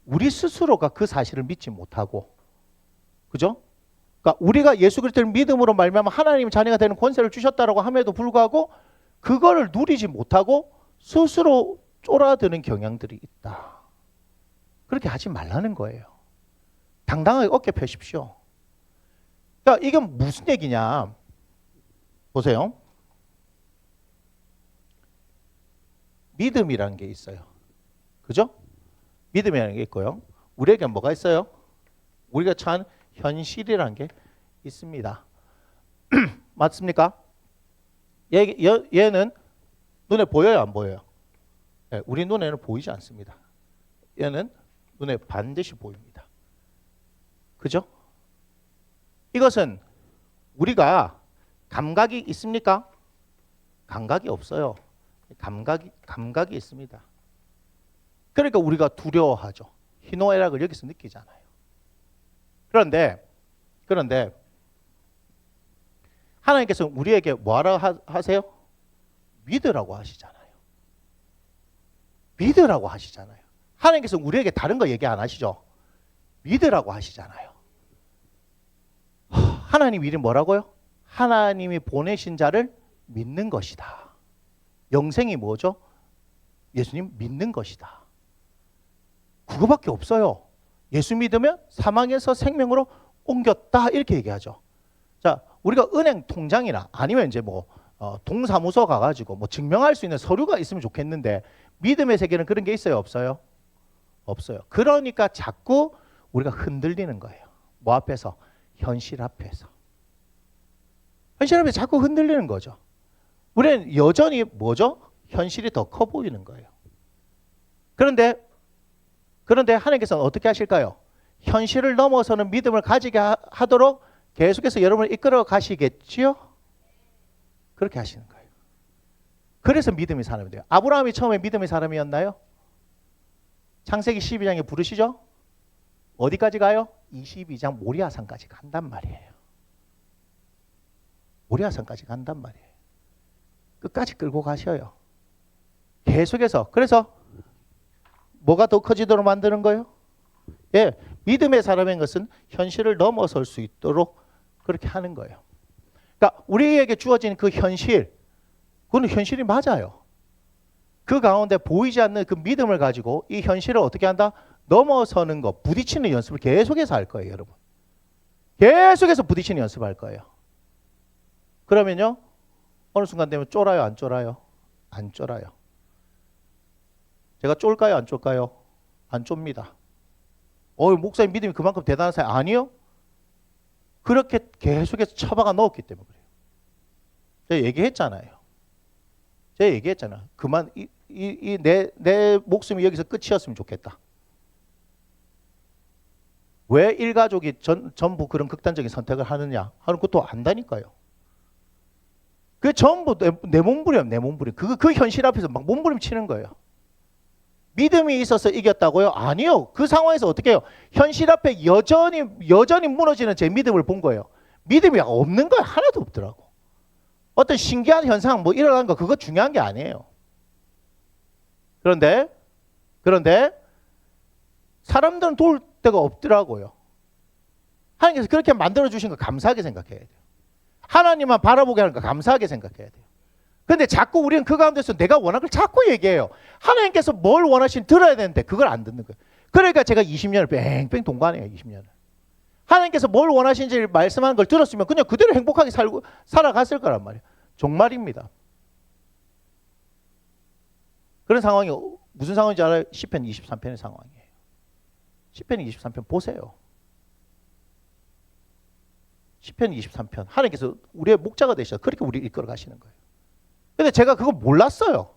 우리 스스로가 그 사실을 믿지 못하고, 그죠? 그러니까 우리가 예수 그리스도를 믿음으로 말미암아 하나님의 자녀가 되는 권세를 주셨다라고 함에도 불구하고 그거를 누리지 못하고 스스로 쫄아드는 경향들이 있다. 그렇게 하지 말라는 거예요. 당당하게 어깨 펴십시오. 그러니까 이게 무슨 얘기냐? 보세요. 믿음이라는 게 있어요. 그죠? 믿음이라는 게 있고요. 우리에게 뭐가 있어요? 우리가 처한 현실이라는 게 있습니다. 맞습니까? 얘는 눈에 보여요, 안 보여요? 예, 우리 눈에는 보이지 않습니다. 얘는 눈에 반드시 보입니다. 그죠? 이것은 우리가 감각이 있습니까? 감각이 없어요. 감각이 있습니다. 그러니까 우리가 두려워하죠. 희노애락을 여기서 느끼잖아요. 그런데 하나님께서 우리에게 뭐하라 하세요? 믿으라고 하시잖아요. 믿으라고 하시잖아요. 하나님께서 우리에게 다른 거 얘기 안 하시죠? 믿으라고 하시잖아요. 하나님 일이 뭐라고요? 하나님이 보내신 자를 믿는 것이다. 영생이 뭐죠? 예수님 믿는 것이다. 그거밖에 없어요. 예수 믿으면 사망에서 생명으로 옮겼다 이렇게 얘기하죠. 자, 우리가 은행 통장이나 아니면 이제 뭐 동사무소 가가지고 뭐 증명할 수 있는 서류가 있으면 좋겠는데 믿음의 세계는 그런 게 있어요, 없어요? 없어요. 그러니까 자꾸 우리가 흔들리는 거예요. 뭐 앞에서? 현실 앞에서. 현실 앞에서 자꾸 흔들리는 거죠. 우리는 여전히 뭐죠? 현실이 더 커 보이는 거예요. 그런데 하나님께서는 어떻게 하실까요? 현실을 넘어서는 믿음을 가지게 하도록 계속해서 여러분을 이끌어 가시겠지요? 그렇게 하시는 거예요. 그래서 믿음의 사람이 돼요. 아브라함이 처음에 믿음의 사람이었나요? 창세기 12장에 부르시죠? 어디까지 가요? 22장 모리아산까지 간단 말이에요. 모리아산까지 간단 말이에요. 끝까지 끌고 가셔요. 계속해서. 그래서 뭐가 더 커지도록 만드는 거예요? 예, 믿음의 사람인 것은 현실을 넘어설 수 있도록 그렇게 하는 거예요. 그러니까 우리에게 주어진 그 현실, 그건 현실이 맞아요. 그 가운데 보이지 않는 그 믿음을 가지고 이 현실을 어떻게 한다? 넘어서는 거, 부딪히는 연습을 계속해서 할 거예요, 여러분. 계속해서 부딪히는 연습할 거예요. 그러면요, 어느 순간 되면 쫄아요, 안 쫄아요? 안 쫄아요. 제가 쫄까요, 안 쫄까요? 안 좁니다. 목사님 믿음이 그만큼 대단한 사람 아니요? 그렇게 계속해서 처박아 넣었기 때문에 그래요. 제가 얘기했잖아요. 그만 내 목숨이 여기서 끝이었으면 좋겠다. 왜 일가족이 전부 그런 극단적인 선택을 하느냐 하는 것도 안다니까요. 그게 전부 내 몸부림. 그 현실 앞에서 막 몸부림 치는 거예요. 믿음이 있어서 이겼다고요? 아니요. 그 상황에서 어떻게 해요? 현실 앞에 여전히 무너지는 제 믿음을 본 거예요. 믿음이 없는 거 하나도 없더라고. 어떤 신기한 현상 뭐 일어나는 거 그거 중요한 게 아니에요. 그런데 사람들은 도울 데가 없더라고요. 하나님께서 그렇게 만들어주신 거 감사하게 생각해야 돼요. 하나님만 바라보게 하는 거 감사하게 생각해야 돼요. 근데 자꾸 우리는 그 가운데서 내가 원한 걸 자꾸 얘기해요. 하나님께서 뭘 원하시는지 들어야 되는데 그걸 안 듣는 거예요. 그러니까 제가 20년을 뺑뺑 동반해요. 20년을. 하나님께서 뭘 원하시는지 말씀하는 걸 들었으면 그냥 그대로 행복하게 살아갔을 거란 말이에요. 정말입니다. 그런 상황이 무슨 상황인지 알아요? 시편 23편의 상황이에요. 시편 23편 보세요. 시편 23편. 하나님께서 우리의 목자가 되셔서 그렇게 우리를 이끌어 가시는 거예요. 근데 제가 그거 몰랐어요.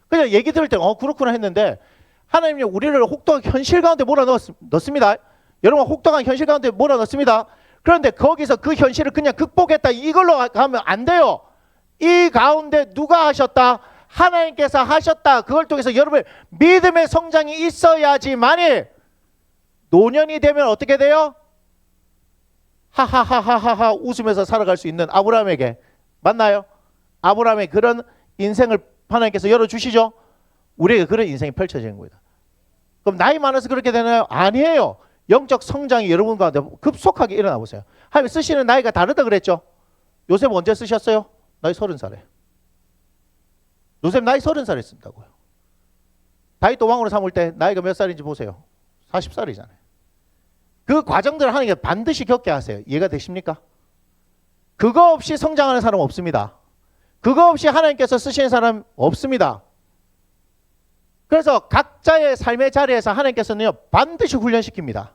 그냥 얘기 들을 때 그렇구나 했는데 하나님이 우리를 혹독한 현실 가운데 몰아넣습니다. 여러분 혹독한 현실 가운데 몰아넣습니다. 그런데 거기서 그 현실을 그냥 극복했다 이걸로 가면 안 돼요. 이 가운데 누가 하셨다? 하나님께서 하셨다. 그걸 통해서 여러분의 믿음의 성장이 있어야지만이 노년이 되면 어떻게 돼요? 하하하하하 웃으면서 살아갈 수 있는 아브라함에게 맞나요? 아브라함의 그런 인생을 하나님께서 열어주시죠. 우리에게 그런 인생이 펼쳐지는 겁니다. 그럼 나이 많아서 그렇게 되나요? 아니에요. 영적 성장이 여러분 가운데 급속하게 일어나 보세요. 하나님 쓰시는 나이가 다르다 그랬죠. 요셉 언제 쓰셨어요? 나이 30살에. 요셉 나이 30살에 쓴다고요. 다윗도 왕으로 삼을 때 나이가 몇 살인지 보세요. 40살이잖아요. 그 과정들을 하나님께서 반드시 겪게 하세요. 이해가 되십니까? 그거 없이 성장하는 사람 없습니다. 그거 없이 하나님께서 쓰시는 사람 없습니다. 그래서 각자의 삶의 자리에서 하나님께서는요 반드시 훈련시킵니다.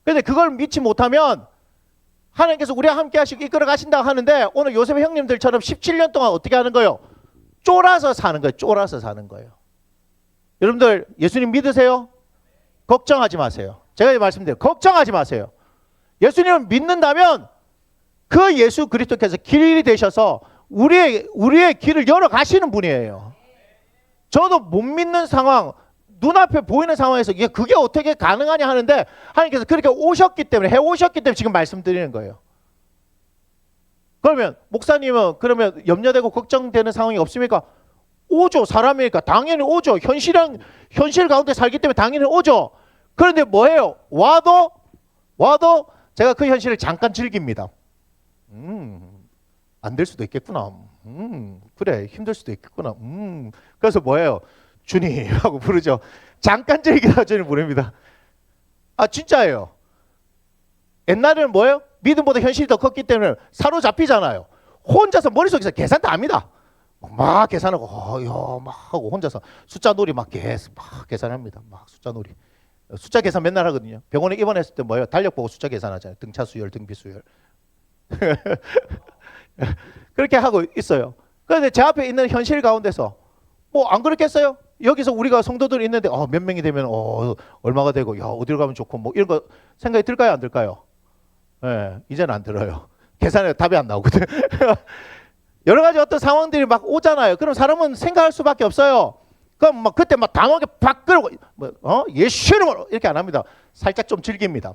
그런데 그걸 믿지 못하면 하나님께서 우리와 함께 하시고 이끌어 가신다고 하는데 오늘 요셉 형님들처럼 17년 동안 어떻게 하는 거예요? 쫄아서 사는 거예요. 쫄아서 사는 거예요. 여러분들 예수님 믿으세요? 걱정하지 마세요. 제가 말씀드려요. 걱정하지 마세요. 예수님을 믿는다면 그 예수 그리스도께서 길이 되셔서 우리의 길을 열어 가시는 분이에요. 저도 못 믿는 상황, 눈앞에 보이는 상황에서 그게 어떻게 가능하냐 하는데 하나님께서 그렇게 오셨기 때문에, 해오셨기 때문에 지금 말씀드리는 거예요. 그러면 목사님은 그러면 염려되고 걱정되는 상황이 없습니까? 오죠. 사람이니까 당연히 오죠. 현실 가운데 살기 때문에 당연히 오죠. 그런데 뭐예요? 와도 제가 그 현실을 잠깐 즐깁니다. 안 될 수도 있겠구나. 그래, 힘들 수도 있겠구나. 그래서 뭐예요? 주님 하고 부르죠. 잠깐 즐기라 주님 부릅니다. 아, 진짜예요. 옛날에는 뭐예요? 믿음보다 현실이 더 컸기 때문에 사로잡히잖아요. 혼자서 머릿속에서 계산 다 합니다. 막 계산하고 막 하고 혼자서 숫자 놀이 막 계산합니다. 막 숫자 놀이. 숫자 계산 맨날 하거든요. 병원에 입원했을 때 뭐예요? 달력 보고 숫자 계산하잖아요. 등차 수열, 등비 수열. 그렇게 하고 있어요. 그런데 제 앞에 있는 현실 가운데서 뭐 안 그렇겠어요? 여기서 우리가 성도들이 있는데 몇 명이 되면 얼마가 되고 어디로 가면 좋고 뭐 이런 거 생각이 들까요? 안 들까요? 네, 이제는 안 들어요. 계산에 답이 안 나오거든. 여러 가지 어떤 상황들이 막 오잖아요. 그럼 사람은 생각할 수밖에 없어요. 그럼 막 그때 막 단호하게 팍 끌고 예수 이름으로 이렇게 안 합니다. 살짝 좀 즐깁니다.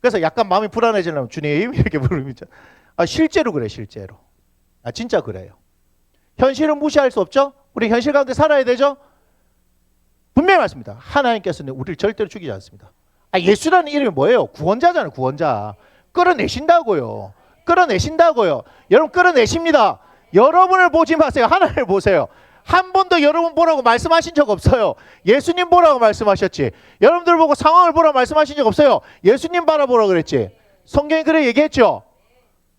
그래서 약간 마음이 불안해지려면 주님 이렇게 부릅니다. 아, 실제로 그래, 실제로. 아, 진짜 그래요. 현실은 무시할 수 없죠. 우리 현실 가운데 살아야 되죠. 분명히 말씀입니다. 하나님께서는 우리를 절대로 죽이지 않습니다. 아, 예수라는 이름이 뭐예요? 구원자잖아요, 구원자. 끌어내신다고요. 끌어내신다고요. 여러분 끌어내십니다. 여러분을 보지 마세요. 하나님을 보세요. 한 번도 여러분 보라고 말씀하신 적 없어요. 예수님 보라고 말씀하셨지. 여러분들 보고 상황을 보라고 말씀하신 적 없어요. 예수님 바라보라고 그랬지. 성경이 그래 얘기했죠.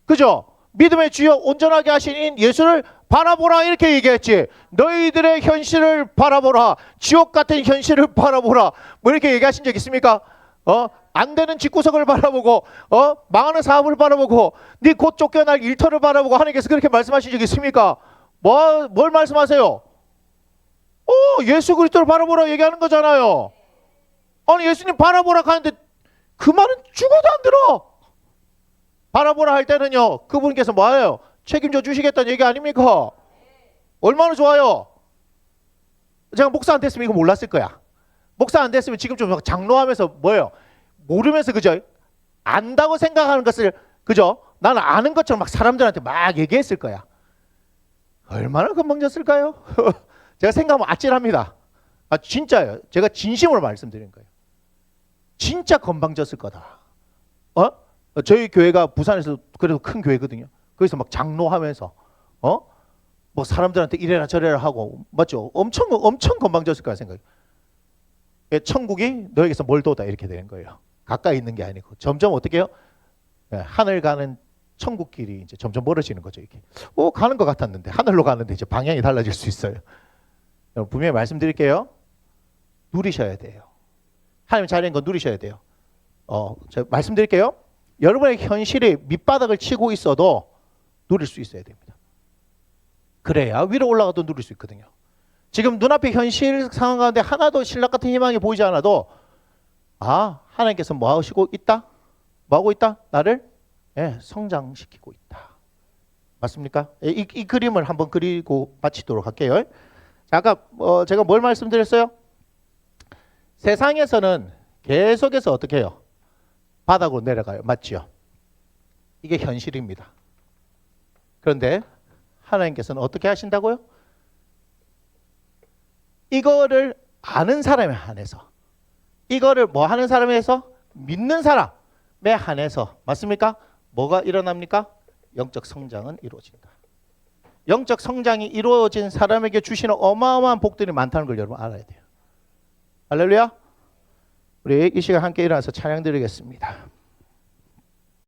그죠? 믿음의 주여 온전하게 하신 예수를 바라보라 이렇게 얘기했지. 너희들의 현실을 바라보라. 지옥 같은 현실을 바라보라. 뭐 이렇게 얘기하신 적 있습니까? 안 되는 집구석을 바라보고 망하는 사업을 바라보고 네 곧 쫓겨날 일터를 바라보고 하나님께서 그렇게 말씀하신 적 있습니까? 뭘 말씀하세요? 예수 그리스도를 바라보라 얘기하는 거잖아요. 아니 예수님 바라보라 하는데 그 말은 죽어도 안 들어. 바라보라 할 때는요 그분께서 뭐예요? 책임져 주시겠다는 얘기 아닙니까? 얼마나 좋아요. 제가 목사 안 됐으면 이거 몰랐을 거야. 목사 안 됐으면 지금 좀 장로하면서 뭐예요? 모르면서 그죠? 안다고 생각하는 것을 그죠? 나는 아는 것처럼 막 사람들한테 막 얘기했을 거야. 얼마나 건방졌을까요? 제가 생각하면 아찔합니다. 아 진짜예요. 제가 진심으로 말씀드리는 거예요. 진짜 건방졌을 거다. 저희 교회가 부산에서 그래도 큰 교회거든요. 거기서 막 장로하면서 뭐 사람들한테 이래라 저래라 하고 맞죠? 엄청 건방졌을 거야 생각이. 천국이 너에게서 멀도다 이렇게 되는 거예요. 가까이 있는 게 아니고 점점 어떻게 해요? 하늘 가는 천국 길이 이제 점점 멀어지는 거죠. 이렇게 가는 것 같았는데 하늘로 가는데 이제 방향이 달라질 수 있어요. 여러분 분명히 말씀드릴게요. 누리셔야 돼요. 하나님 잘하는 거 누리셔야 돼요. 제가 말씀드릴게요. 여러분의 현실이 밑바닥을 치고 있어도 누릴 수 있어야 됩니다. 그래야 위로 올라가도 누릴 수 있거든요. 지금 눈앞에 현실 상황 가운데 하나도 신락 같은 희망이 보이지 않아도 하나님께서 뭐 하시고 있다? 뭐 하고 있다? 나를 성장시키고 있다. 맞습니까? 이 그림을 한번 그리고 마치도록 할게요. 자, 아까 제가 뭘 말씀드렸어요? 세상에서는 계속해서 어떻게 해요? 바닥으로 내려가요. 맞죠? 이게 현실입니다. 그런데 하나님께서는 어떻게 하신다고요? 이거를 아는 사람에 한해서 이거를 뭐 하는 사람에 해서 믿는 사람에 한해서 맞습니까? 뭐가 일어납니까? 영적 성장은 이루어진다. 영적 성장이 이루어진 사람에게 주시는 어마어마한 복들이 많다는 걸 여러분 알아야 돼요. 할렐루야. 우리 이 시간 함께 일어나서 찬양 드리겠습니다.